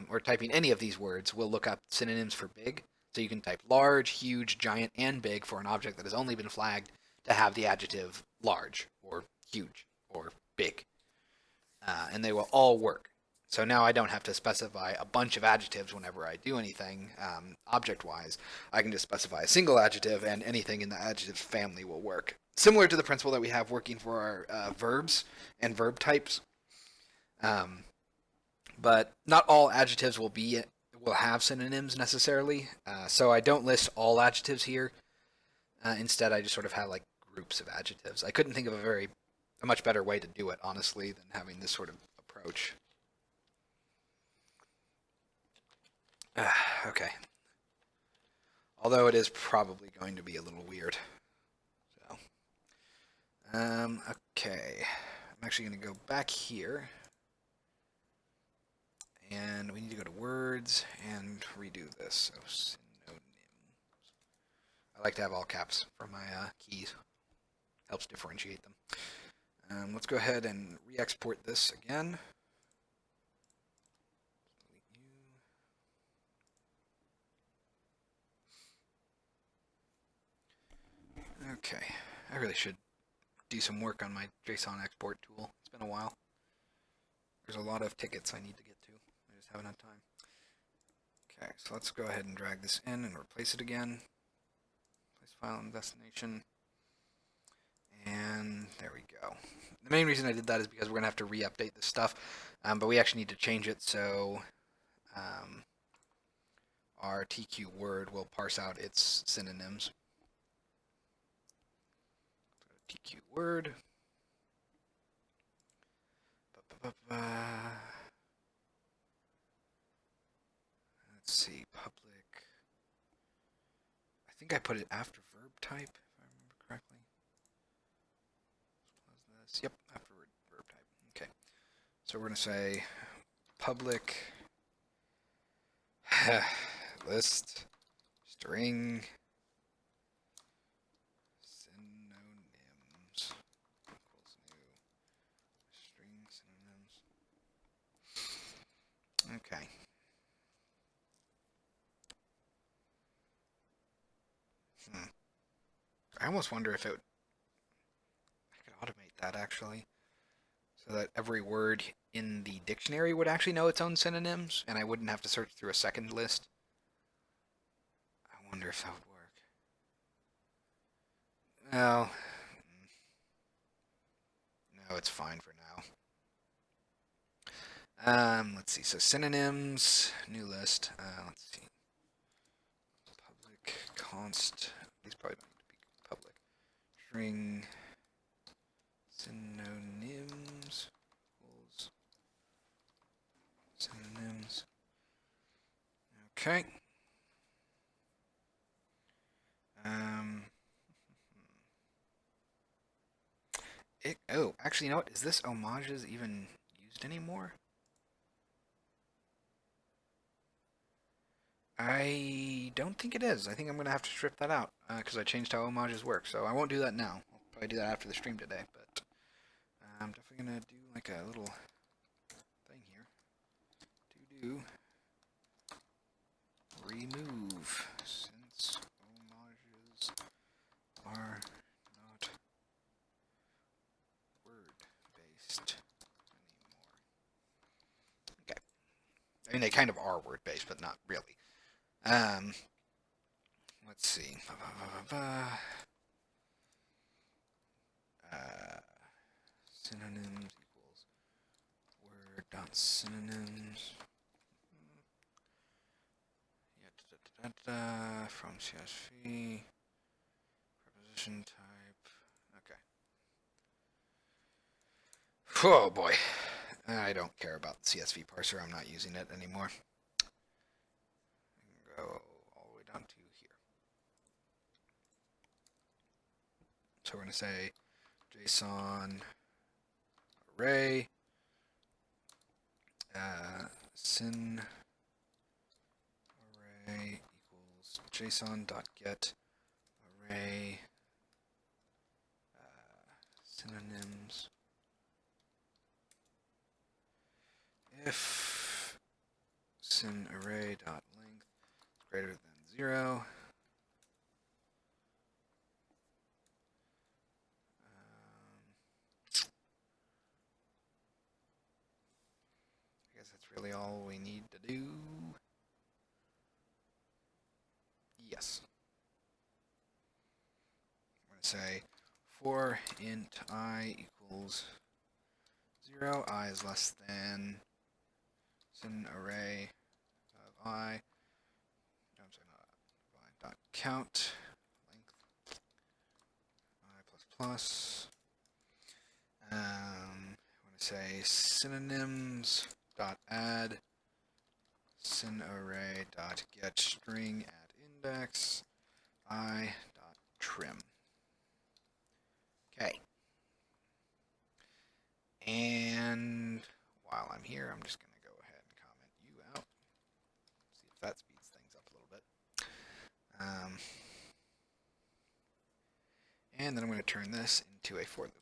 or typing any of these words, will look up synonyms for big. So you can type large, huge, giant, and big for an object that has only been flagged to have the adjective large, or huge, or big. And they will all work. So now I don't have to specify a bunch of adjectives whenever I do anything object-wise. I can just specify a single adjective, and anything in the adjective family will work. similar to the principle that we have working for our verbs and verb types. Um, but not all adjectives will have synonyms necessarily. So I don't list all adjectives here. Instead, I just sort of have like groups of adjectives. I couldn't think of a much better way to do it, honestly, than having this sort of approach. Okay. Although it is probably going to be a little weird. So, okay. I'm actually going to go back here. And we need to go to words and redo this. So synonyms. I like to have all caps for my keys. Helps differentiate them. Let's go ahead and re-export this again. Okay, I really should do some work on my JSON export tool. It's been a while. There's a lot of tickets I need to get to. I just haven't had time. Okay, so let's go ahead and drag this in and replace it again. Place file and destination. And there we go. The main reason I did that is because we're going to have to re-update this stuff, but we actually need to change it so our TQ word will parse out its synonyms. TQ word. Let's see, public. I think I put it after verb type, if I remember correctly. Let's close this. Yep, after verb type. Okay. So we're going to say public list string synonyms equals new string synonyms. Okay. I almost wonder if I could automate that actually, so that every word in the dictionary would actually know its own synonyms, and I wouldn't have to search through a second list. I wonder if that would work. No. No, it's fine for now. Let's see. So synonyms, new list. Let's see. Public const. These probably don't need to be public. String synonyms equals synonyms. Okay. Oh, actually, you know what? Is this homages even used anymore? I don't think it is. I think I'm going to have to strip that out because I changed how homages work. So I won't do that now. I'll probably do that after the stream today. But I'm definitely going to do like a little thing here to do remove since homages are not word-based anymore. Okay. I mean, they kind of are word-based, but not really. Let's see. Synonyms equals word dot synonyms. Yeah, from CSV preposition type. Okay. Oh boy, I don't care about the CSV parser. I'm not using it anymore. I can go all the way down to here. So we're going to say JSON array syn array equals JSON.get array synonyms if syn array dot length is greater than 0. I guess that's really all we need to do. Yes. I'm going to say for int I equals 0, I is less than sin array of I. No, I'm sorry, not I, dot count length I plus plus. I'm going to say synonyms dot add sin array dot get string at index I dot trim. Okay. And while I'm here, I'm just going to go ahead and comment you out. See if that speeds things up a little bit. And then I'm going to turn this into a for loop.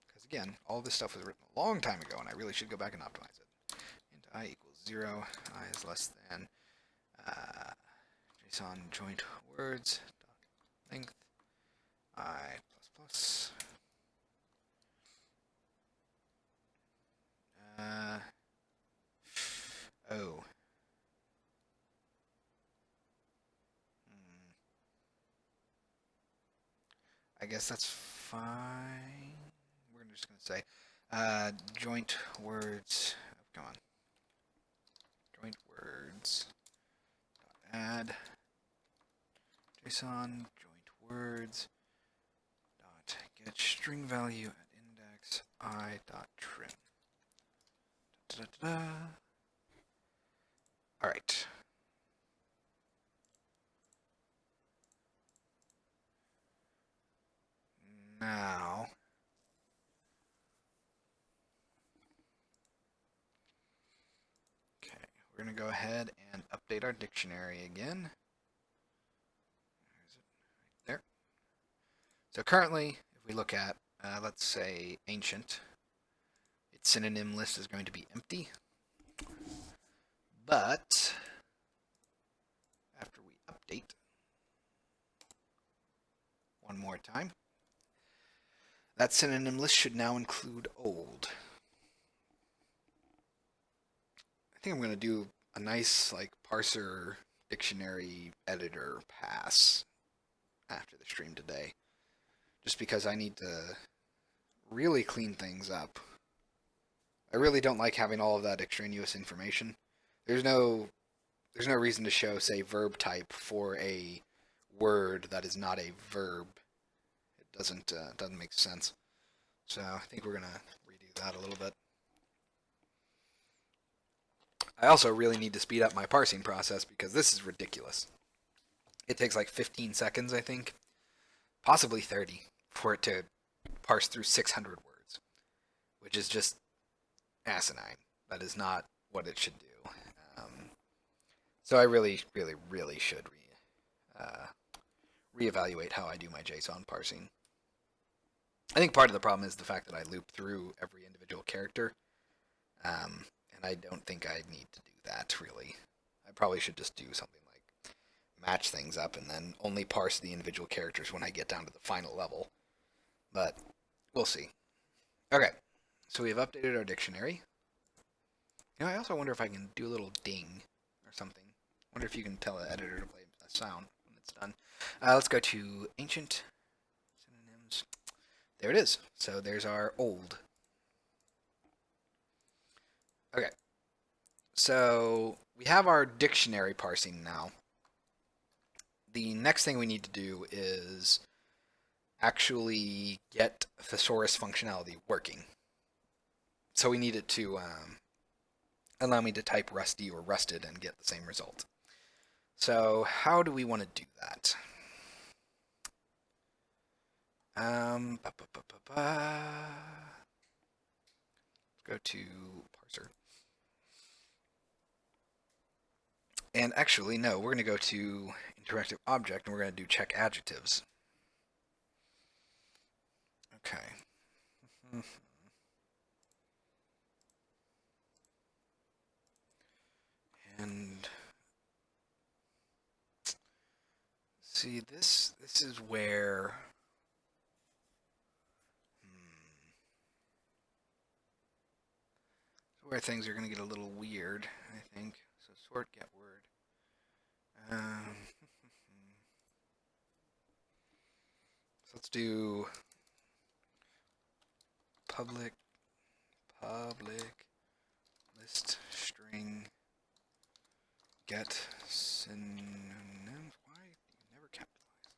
Because again, all this stuff was written a long time ago, and I really should go back and optimize it. Int I equals 0, I is less than JSON joint words dot length I plus plus. Oh. I guess that's fine. We're just going to say joint words. Oh, come on. Joint words. Add JSON joint words dot get string value at index I dot trim. Da, da, da, da. All right. Now, okay, we're going to go ahead and update our dictionary again. Where is it? Right there. So currently, if we look at, let's say, ancient, its synonym list is going to be empty. But after we update one more time, that synonym list should now include old. I think I'm going to do a nice like parser dictionary editor pass after the stream today, just because I need to really clean things up. I really don't like having all of that extraneous information. There's no reason to show, say, verb type for a word that is not a verb. It doesn't make sense. So I think we're gonna redo that a little bit. I also really need to speed up my parsing process because this is ridiculous. It takes like 15 seconds, I think, possibly 30, for it to parse through 600 words, which is just asinine. That is not what it should do. So I really, really, really should reevaluate how I do my JSON parsing. I think part of the problem is the fact that I loop through every individual character, and I don't think I need to do that, really. I probably should just do something like match things up and then only parse the individual characters when I get down to the final level. But we'll see. Okay, so we've updated our dictionary. You know, I also wonder if I can do a little ding or something. I wonder if you can tell the editor to play a sound when it's done. Let's go to ancient synonyms. There it is. So there's our old. Okay. So we have our dictionary parsing now. The next thing we need to do is actually get thesaurus functionality working. So we need it to allow me to type rusty or rusted and get the same result. So how do we want to do that? Let's go to parser. And actually, no, we're going to go to interactive object and we're going to do check adjectives. Okay. And see, this is where things are going to get a little weird, I think. So sort get word. So let's do public list string get synonyms. Why do you never capitalize?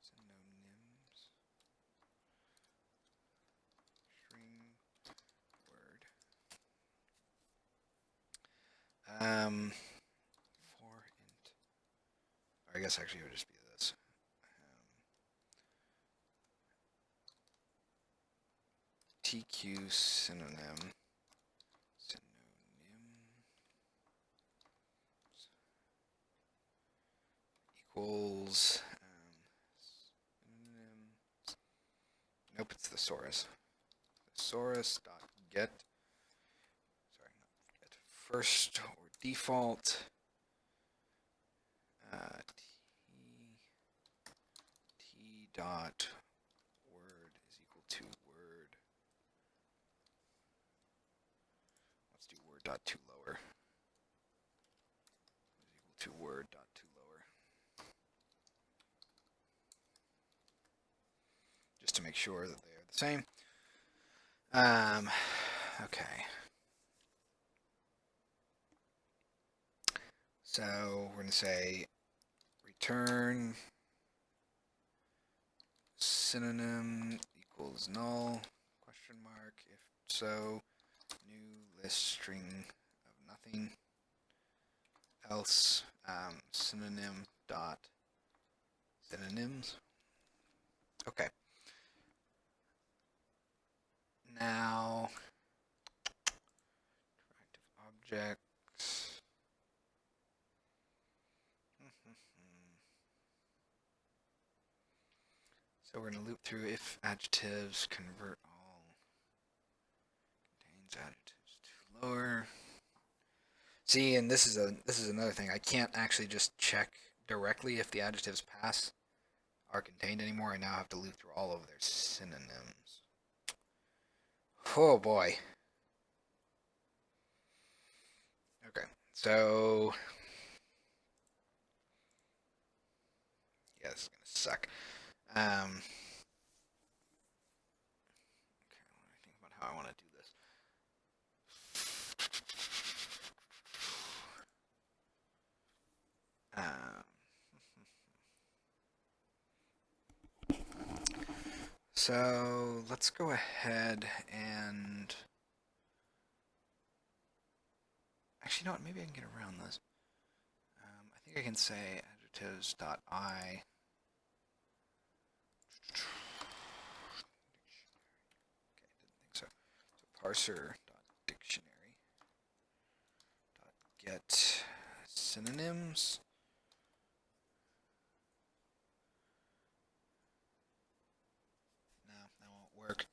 Synonyms string word. For int. Or I guess actually it would just be this. TQ synonym. Equals nope, it's thesaurus. Thesaurus dot get, sorry, not get, first or default t dot word is equal to word. Let's do word dot to lower is equal to word dot to lower. Just to make sure that they are the same. Okay. So we're going to say return synonym equals null, question mark, if so, new list string of nothing, else synonym dot synonyms. Okay. Now, interactive objects. So we're going to loop through if adjectives convert all, contains adjectives to lower. See, and this is another thing. I can't actually just check directly if the adjectives pass are contained anymore. I now have to loop through all of their synonyms. Oh boy. Okay, so yeah, this is gonna suck. Okay, let me think about how I want to do this. So let's go ahead and actually, you know what? Maybe I can get around this. I think I can say adjectives dot I. Okay, didn't think so. So parser dot dictionary dot get synonyms. No, that won't work.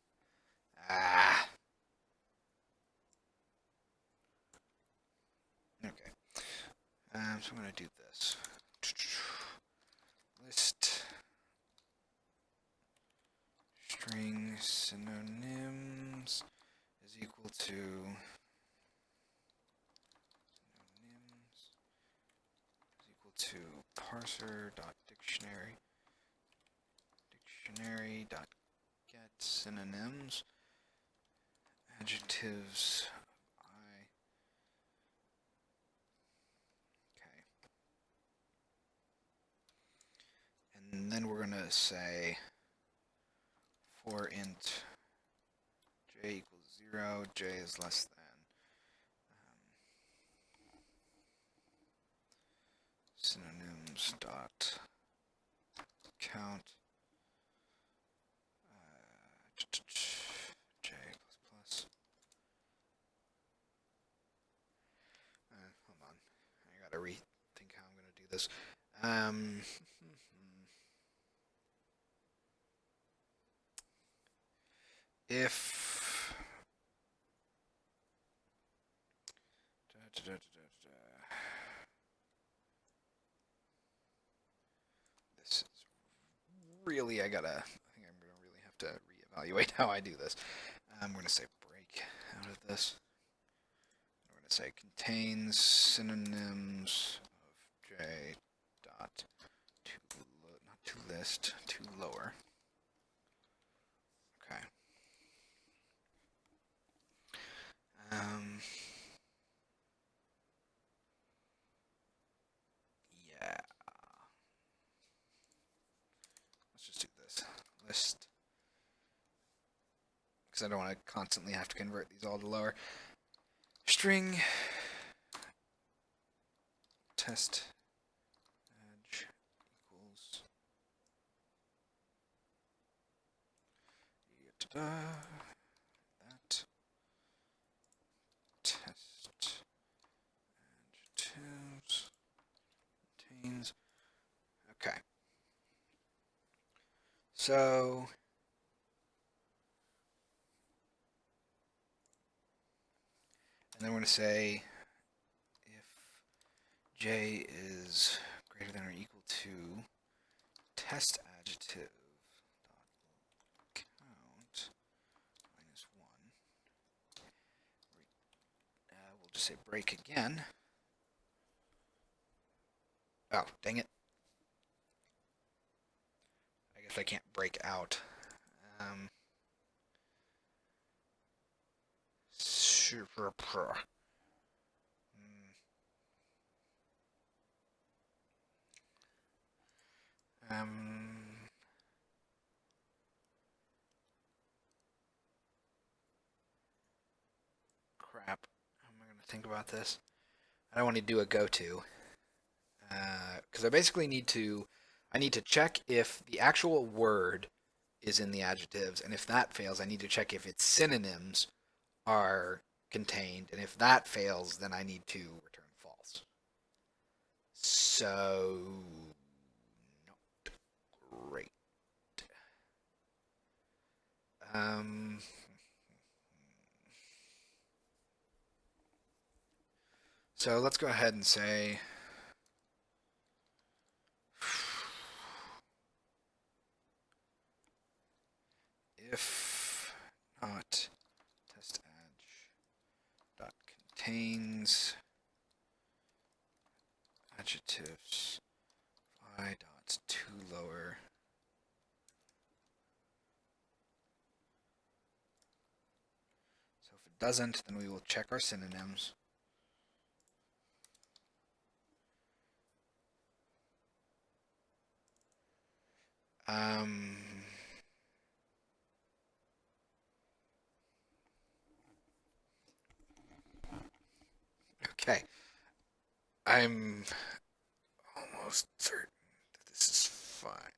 Ah. Okay. So I'm going to do this. List string synonyms is equal to parser dot dictionary dot get synonyms adjectives I. Okay. And then we're going to say for int j equals 0, j is less than synonyms dot count j plus. Hold on, I gotta rethink how I'm gonna do this. If this is really, I think I'm gonna really have to reevaluate how I do this. I'm gonna say break out of this. I'm gonna say contains synonyms of j dot not to list, to lower. Okay. because I don't want to constantly have to convert these all to lower. String test edge equals that test adjectives contains. Okay. So and then we're going to say if j is greater than or equal to test adjective dot count minus 1. We'll just say break again. Oh, dang it. I guess I can't break out. Crap. How am I going to think about this? I don't want to do a go-to. Because I basically need to check if the actual word is in the adjectives, and if that fails, I need to check if its synonyms are contained, and if that fails, then I need to return false. So, not great. So let's go ahead and say if not test edge dot contains adjectives I dot to lower so if it doesn't, then we will check our synonyms. Okay. I'm almost certain that this is fine.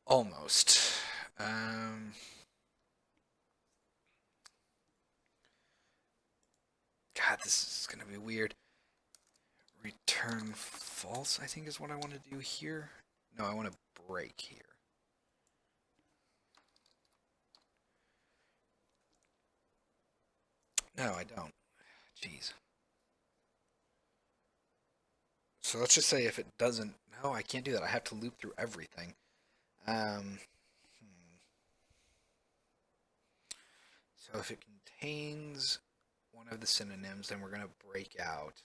Almost. God, this is going to be weird. Return false, I think, is what I want to do here. No, I want to break here. No, I don't. Jeez. So let's just say if it doesn't... No, I can't do that. I have to loop through everything. So if it contains one of the synonyms, then we're going to break out.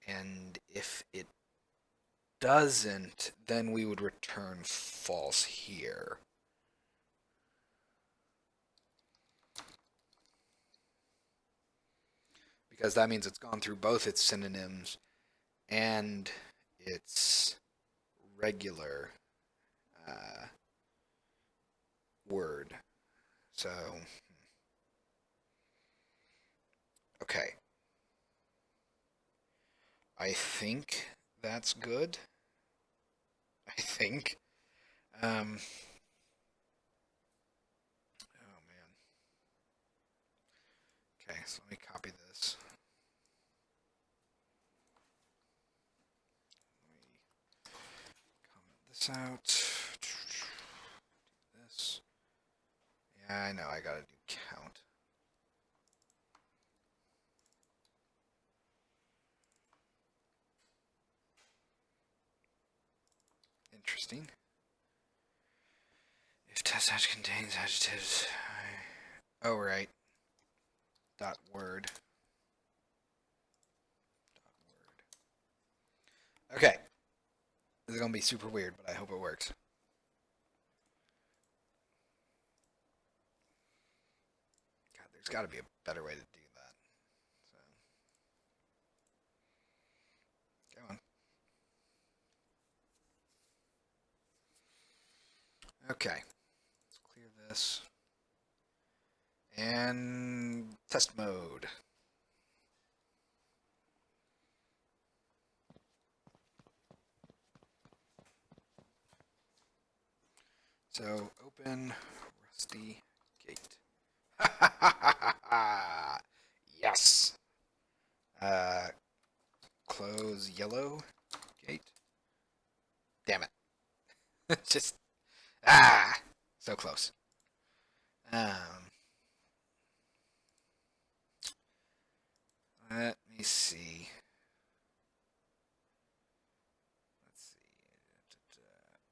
And if it doesn't, then we would return false here. Because that means it's gone through both its synonyms and its regular word. So, okay. I think that's good. I think. Oh, man. Okay, so let me copy this. Let me comment this out. Do this. Yeah, I know, I gotta do count. Interesting. If test edge contains adjectives, oh right. Dot word. Okay. This is gonna be super weird, but I hope it works. God, there's got to be a better way to do that. So, go Okay, let's clear this. And test mode. So open rusty gate. Yes. Close yellow gate. Damn it. Just so close. Let me see. Let's see.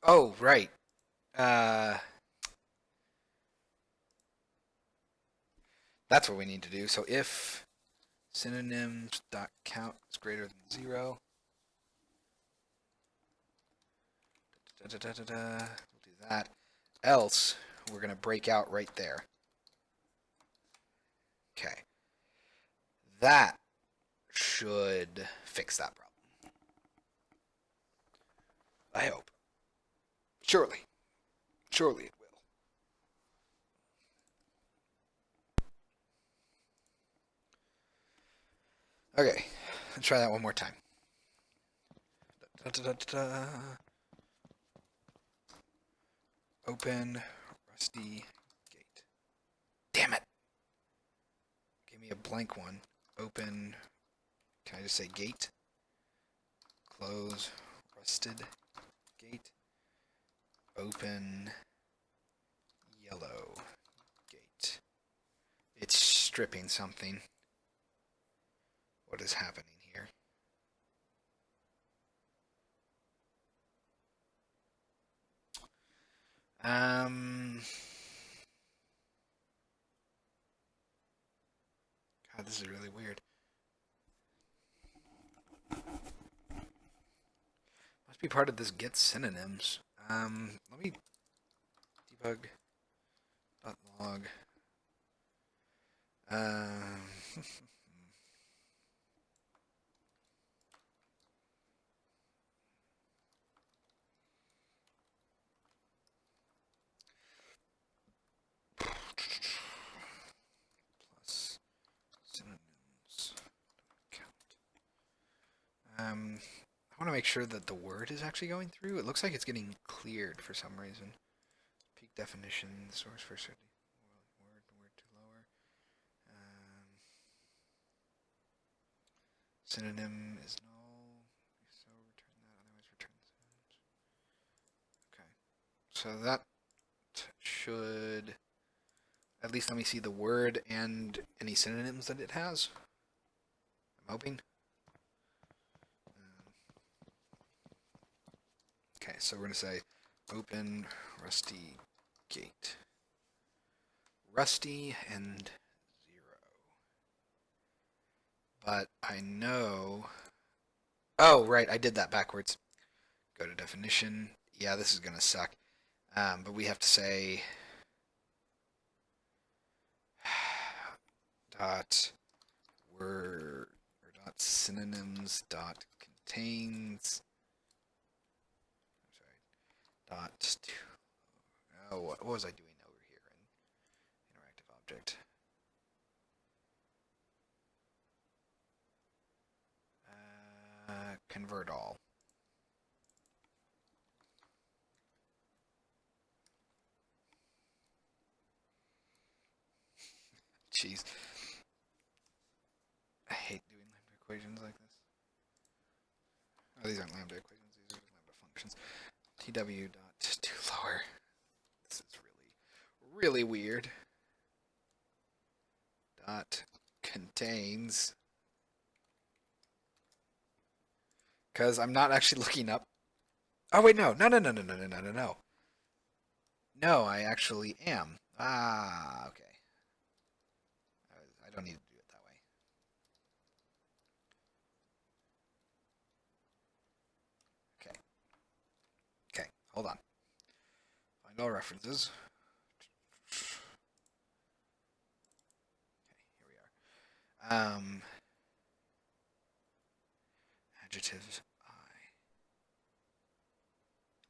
Oh, right. That's what we need to do. So if synonyms.count is greater than 0, we'll do that. Else, we're going to break out right there. Okay. That should fix that problem. I hope. Surely. Surely it will. Okay. Let's try that one more time. Open rusty gate. Damn it. Give me a blank one. Open. Can I just say gate? Close rusted gate. Open yellow gate. It's stripping something. What is happening here? God, this is really weird. Must be part of this get synonyms. Let me debug.log. Plus synonyms count. I want to make sure that the word is actually going through. It looks like it's getting cleared for some reason. Peak definition, source for certain word to lower. Synonym is null. So return that, otherwise return synonyms. Okay. So that should at least let me see the word and any synonyms that it has. I'm hoping. Okay, so we're going to say open rusty gate. Rusty and 0. But I know... Oh, right, I did that backwards. Go to definition. Yeah, this is going to suck. But we have to say... dot word or dot synonyms dot contains... dot... Oh, what was I doing over here in interactive object? Convert all. Jeez. I hate doing lambda equations like this. Oh, these aren't lambda equations, these are lambda functions. TW dot to lower. This is really weird. Dot contains. Because I'm not actually looking up. Oh, wait, no. No. No, I actually am. Ah, okay. I don't need to do it that way. Okay. Okay, hold on. Find all references. Okay, here we are. Adjectives. I.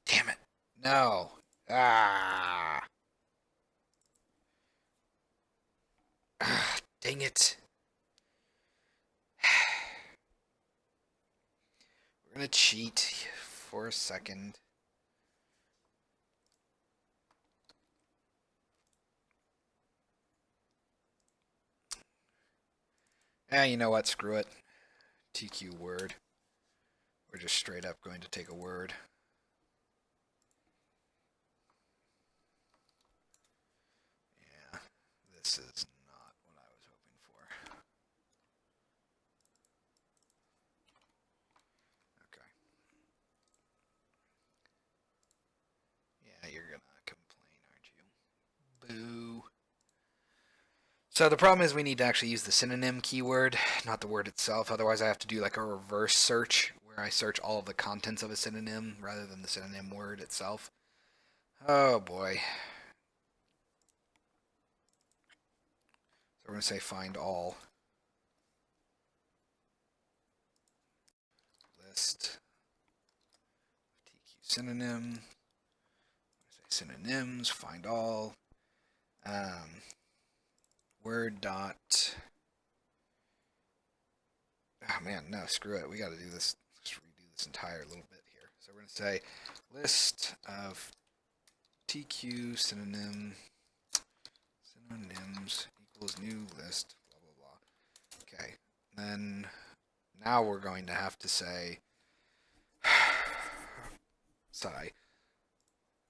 Damn it. No. Ah. Dang it. We're gonna cheat for a second. You know what? Screw it. TQ word. We're just straight up going to take a word. Yeah, this is not what I was hoping for. Okay. Yeah, you're gonna complain, aren't you? Boo. So the problem is we need to actually use the synonym keyword, not the word itself. Otherwise I have to do like a reverse search where I search all of the contents of a synonym rather than the synonym word itself. Oh boy. So we're going to say find all. List TQ synonym. Say synonyms, find all. Word dot. Oh man, no, screw it. We got to do this. Let's redo this entire little bit here. So we're going to say list of TQ synonyms equals new list, blah, blah, blah. Okay, then now we're going to have to say, sigh.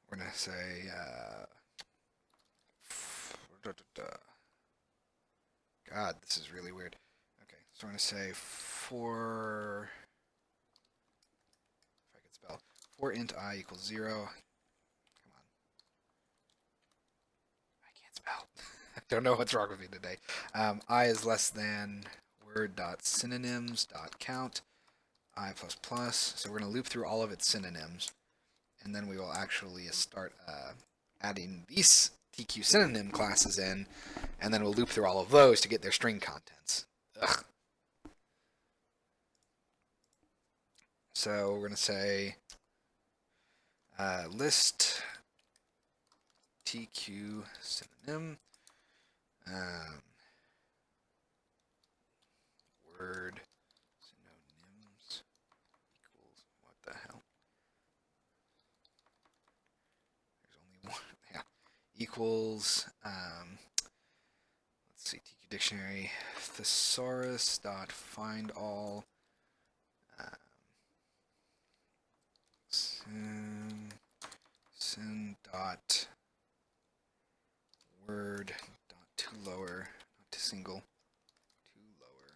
We're going to say, God, this is really weird. Okay, so we're going to say for, if I could spell, for int I equals 0. Come on. I can't spell. I don't know what's wrong with me today. I is less than word.synonyms.count I plus plus. So we're going to loop through all of its synonyms. And then we will actually start adding these TQ synonym classes in, and then we'll loop through all of those to get their string contents. Ugh. So we're going to say list TQ synonym word synonyms equals, what the hell? There's only one. Yeah. Equals, let's see, TQ dictionary, thesaurus dot find all syn dot word dot to lower, not to single, to lower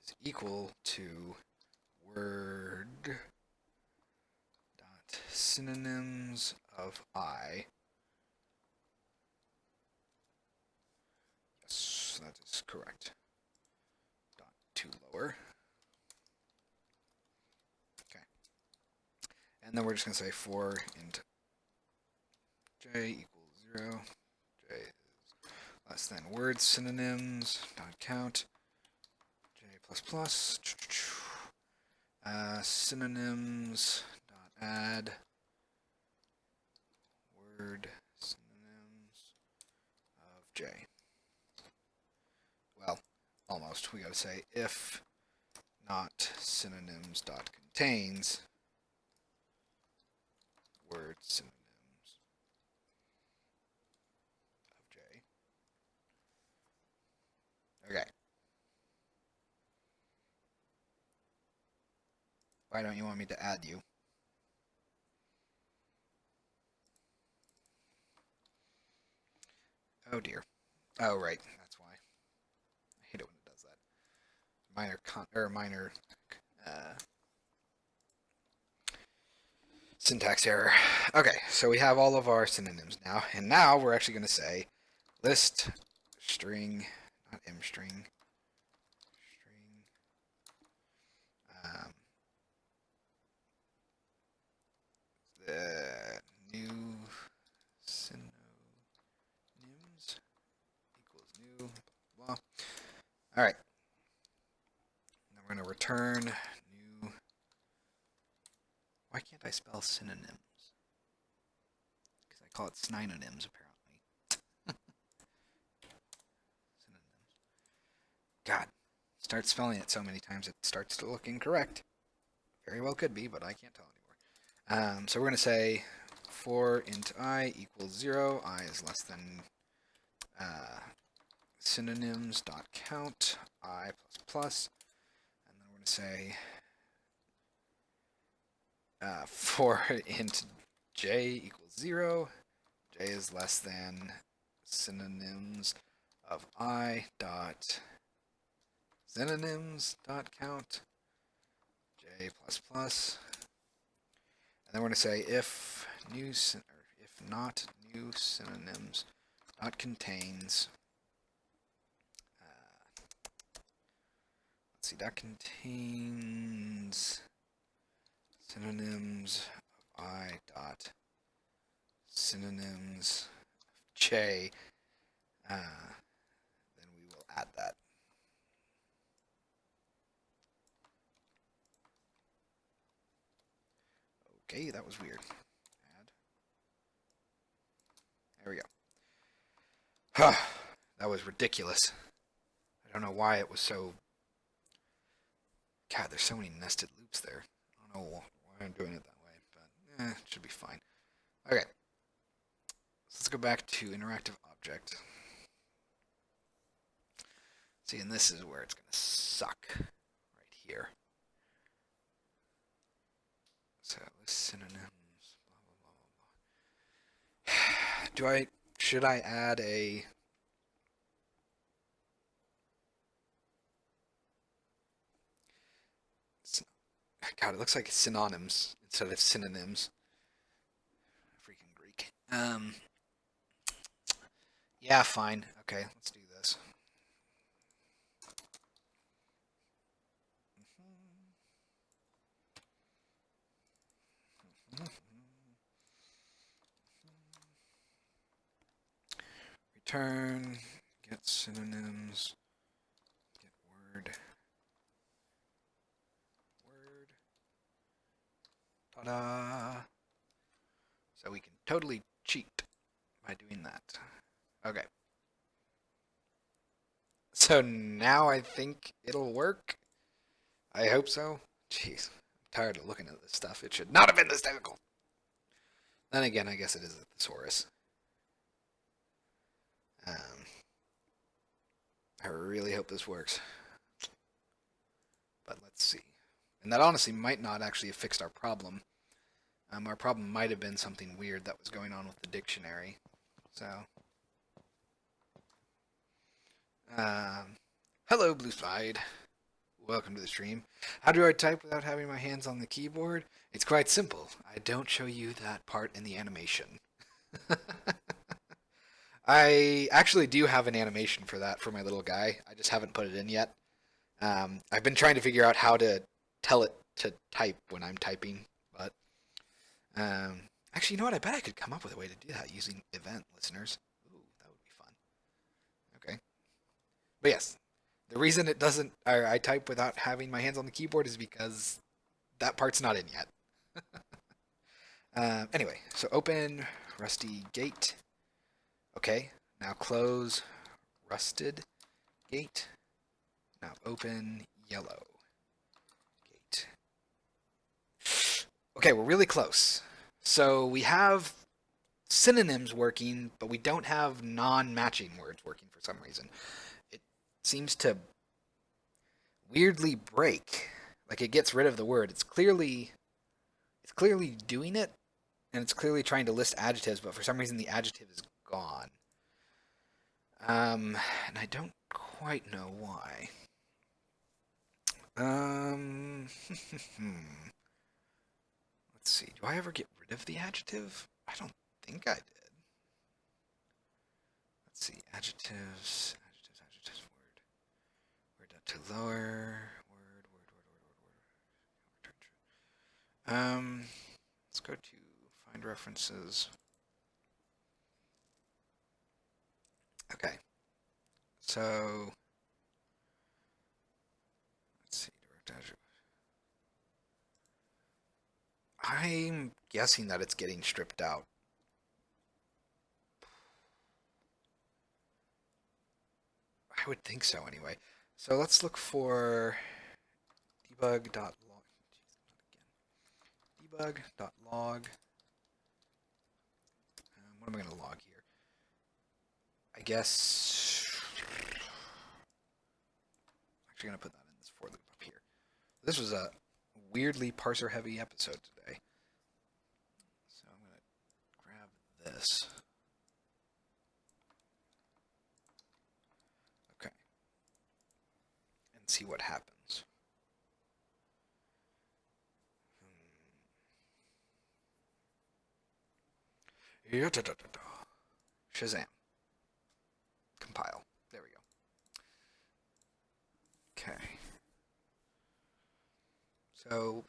is equal to word dot synonyms of I. Yes, that is correct. Dot to lower. Okay. And then we're just going to say for int j equals 0. J is less than word synonyms dot count j plus plus synonyms dot add word synonyms of j. Well, almost. We got to say if not synonyms dot contains word synonyms of j. Okay. Why don't you want me to add you? Oh dear. Oh right, that's why. I hate it when it does that. Minor syntax error. Okay, so we have all of our synonyms now, and now we're actually going to say list string, not mstring, string, the new synonyms equals new, blah, blah. All right. Now we're going to return new. Why can't I spell synonyms? call it synonyms, apparently. Synonyms. God, start spelling it so many times it starts to look incorrect. Very well could be, but I can't tell anymore. So we're going to say for int I equals 0, I is less than synonyms dot count I plus plus, and then we're going to say for int j equals 0, j is less than synonyms of I dot synonyms dot count j plus plus, and then we're going to say if not new synonyms dot contains let's see, that contains synonyms of I dot synonyms of j, then we will add that. Okay, that was weird. Add. There we go. That was ridiculous. I don't know why it was so... God, there's so many nested loops there. I don't know why I'm doing it that way, but it should be fine. Okay. So let's go back to interactive object. See, and this is where it's going to suck. Right here. So, synonyms, blah, blah, blah, blah. Should I add a... God, it looks like synonyms instead of synonyms. Freaking Greek. Yeah, fine. Okay, let's do this. Return, get synonyms, get word. Ta-da! So we can totally cheat by doing that. Okay. So now I think it'll work. I hope so. Jeez, I'm tired of looking at this stuff. It should not have been this difficult. Then again, I guess it is a thesaurus. I really hope this works. But let's see. And that honestly might not actually have fixed our problem. Our problem might have been something weird that was going on with the dictionary. So, hello, Blue Slide. Welcome to the stream. How do I type without having my hands on the keyboard? It's quite simple. I don't show you that part in the animation. I actually do have an animation for that for my little guy. I just haven't put it in yet. I've been trying to figure out how to tell it to type when I'm typing, but actually, you know what? I bet I could come up with a way to do that using event listeners. Ooh, that would be fun. Okay, but yes, the reason it doesn't, or I type without having my hands on the keyboard is because that part's not in yet. Anyway, so open rusty gate. Okay, now close rusted gate. Now open yellow gate. Okay, we're really close. So we have synonyms working, but we don't have non-matching words working for some reason. It seems to weirdly break. Like it gets rid of the word. It's clearly doing it, and it's clearly trying to list adjectives, but for some reason the adjective is gone. And I don't quite know why. Let's see. Do I ever get rid of the adjective? I don't think I did. Let's see. Adjectives, word to lower, word. Let's go to find references. Okay. So, let's see. Direct adjective. I'm guessing that it's getting stripped out. would think so anyway. So let's look for debug.log. Debug.log. What am I going to log here? I guess I'm actually going to put that in this for loop up here. This was a weirdly parser heavy episode today. So I'm going to grab this. Okay. And see what happens. Shazam. Compile. There we go. Okay. So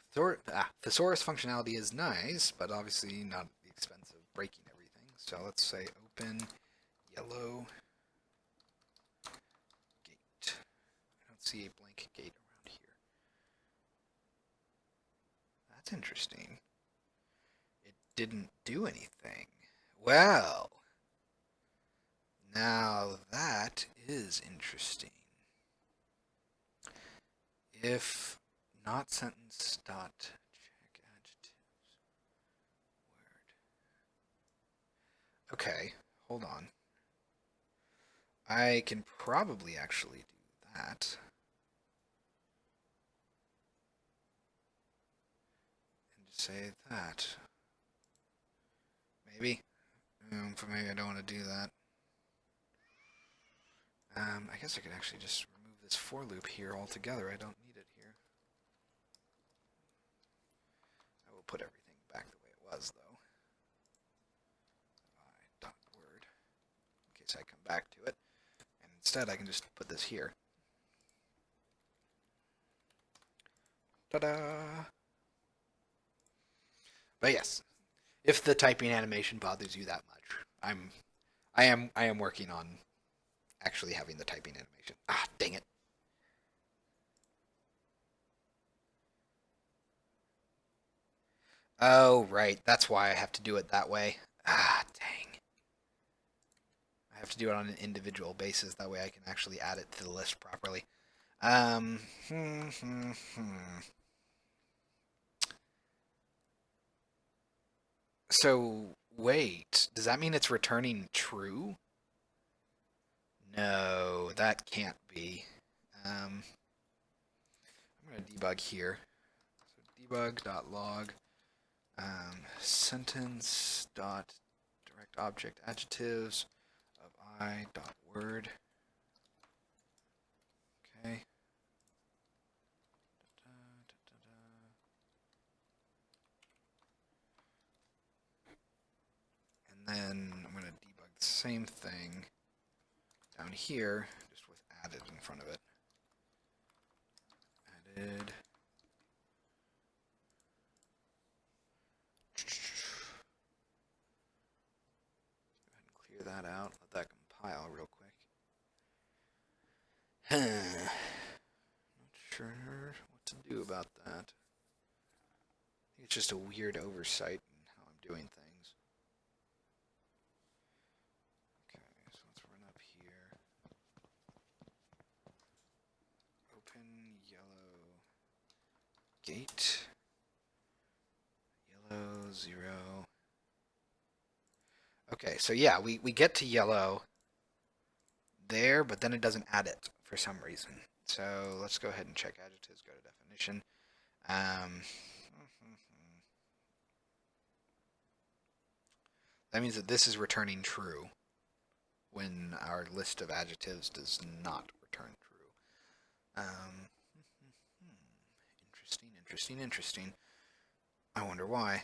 thesaurus functionality is nice, but obviously not at the expense of breaking everything. So let's say open yellow gate. I don't see a blank gate around here. That's interesting. It didn't do anything. Well, now that is interesting. If not sentence dot check adjectives word. Okay, hold on. I can probably actually do that. And just say that. Maybe. Maybe I don't want to do that. I guess I could actually just remove this for loop here altogether. I don't need it here. I will put everything back the way it was, though. I.word. In case I come back to it. And instead, I can just put this here. Ta-da! But yes, if the typing animation bothers you that much, I am working on actually having the typing animation. Ah, dang it. Oh, right. That's why I have to do it that way. Ah, dang. I have to do it on an individual basis. That way I can actually add it to the list properly. So, wait. Does that mean it's returning true? No, that can't be. I'm going to debug here. So debug.log sentence dot direct object adjectives of I dot word. Okay. And then I'm going to debug the same thing down here, just with added in front of it. Added. Go ahead and clear that out. Let that compile real quick. Not sure what to do about that. I think it's just a weird oversight in how I'm doing things. Okay, so let's run up here. Open yellow gate. Yellow 0. Okay, so yeah, we get to yellow there, but then it doesn't add it for some reason. So let's go ahead and check adjectives, go to definition. That means that this is returning true when our list of adjectives does not return true. Interesting. I wonder why.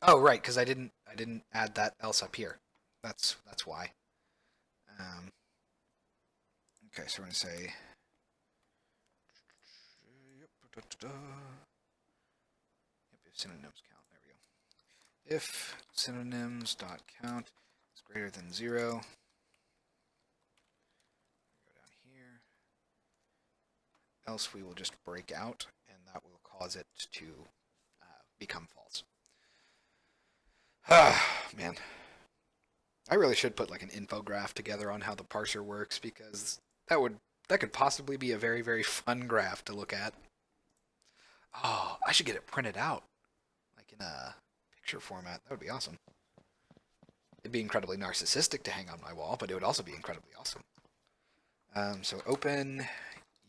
Oh, right, because I didn't add that else up here. That's why. Okay, so we're gonna say if synonyms count. There we go. If synonyms dot count is greater than 0. Go down else we will just break out, and that will cause it to become false. Man. I really should put like an infograph together on how the parser works, because that could possibly be a very, very fun graph to look at. Oh, I should get it printed out, like in a picture format. That would be awesome. It'd be incredibly narcissistic to hang on my wall, but it would also be incredibly awesome. So open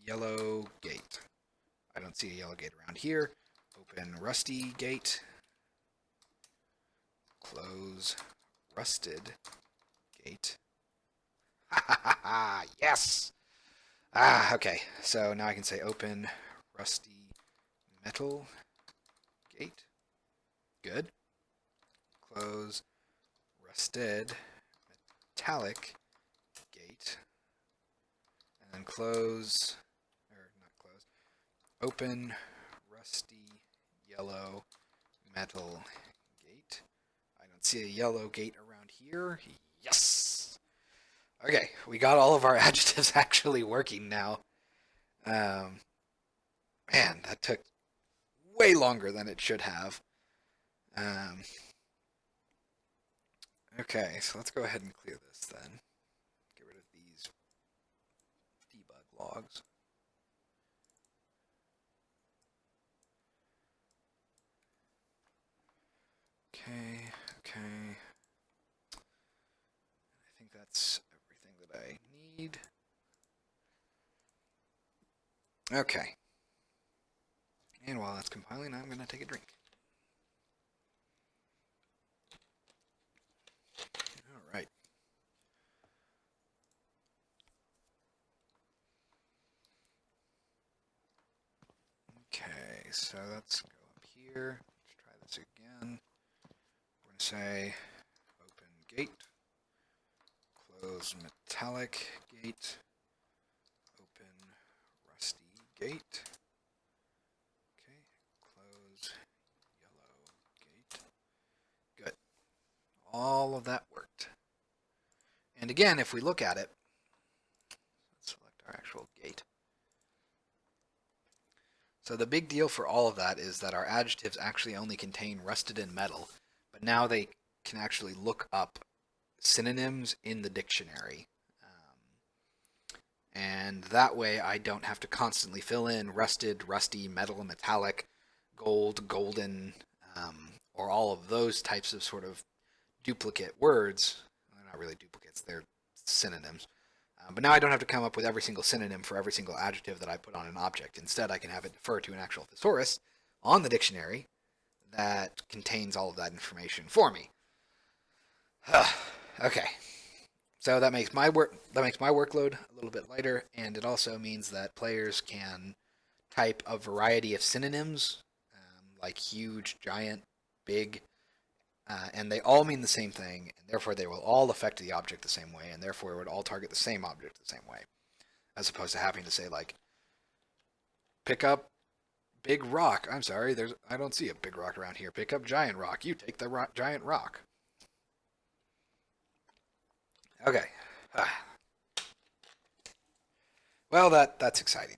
yellow gate. I don't see a yellow gate around here. Open rusty gate. Close rusted gate. Ha ha ha ha! Yes! Okay. So now I can say open rusty metal gate. Good. Close rusted metallic gate. And then close, or not close, open rusty yellow metal gate. I don't see a yellow gate around here. Yes! Okay, we got all of our adjectives actually working now. Man, that took way longer than it should have. Okay, so let's go ahead and clear this then. Get rid of these debug logs. Okay. I think that's everything that I need. Okay. And while that's compiling, I'm going to take a drink. All right. Okay, so let's go up here. Let's try this again. We're going to say open gate, close metallic gate, open rusty gate. Okay, close yellow gate. Good. All of that worked. And again, if we look at it, let's select our actual gate. So the big deal for all of that is that our adjectives actually only contain rusted and metal, but now they can actually look up synonyms in the dictionary. And that way I don't have to constantly fill in rusted, rusty, metal, metallic, gold, golden, or all of those types of sort of duplicate words. They're not really duplicates, they're synonyms. But now I don't have to come up with every single synonym for every single adjective that I put on an object. Instead, I can have it defer to an actual thesaurus on the dictionary that contains all of that information for me. Okay, so that makes my workload a little bit lighter, and it also means that players can type a variety of synonyms, like huge, giant, big, and they all mean the same thing, and therefore they will all affect the object the same way, and therefore it would all target the same object the same way, as opposed to having to say, like, pick up big rock. I'm sorry, I don't see a big rock around here. Pick up giant rock. You take the giant rock. Okay. Well, that's exciting.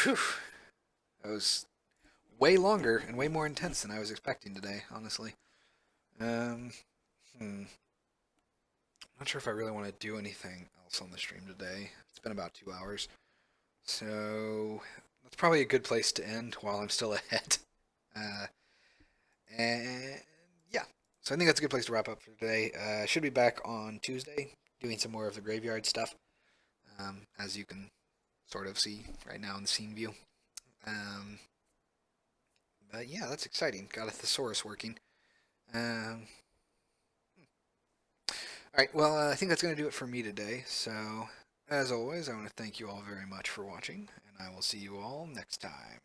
Whew. That was way longer and way more intense than I was expecting today, honestly. Not sure if I really want to do anything else on the stream today. It's been about 2 hours. So that's probably a good place to end while I'm still ahead. And yeah, so I think that's a good place to wrap up for today. I should be back on Tuesday doing some more of the graveyard stuff, as you can sort of see right now in the scene view. But yeah, that's exciting. Got a thesaurus working. Alright, well, I think that's going to do it for me today. So, as always, I want to thank you all very much for watching, and I will see you all next time.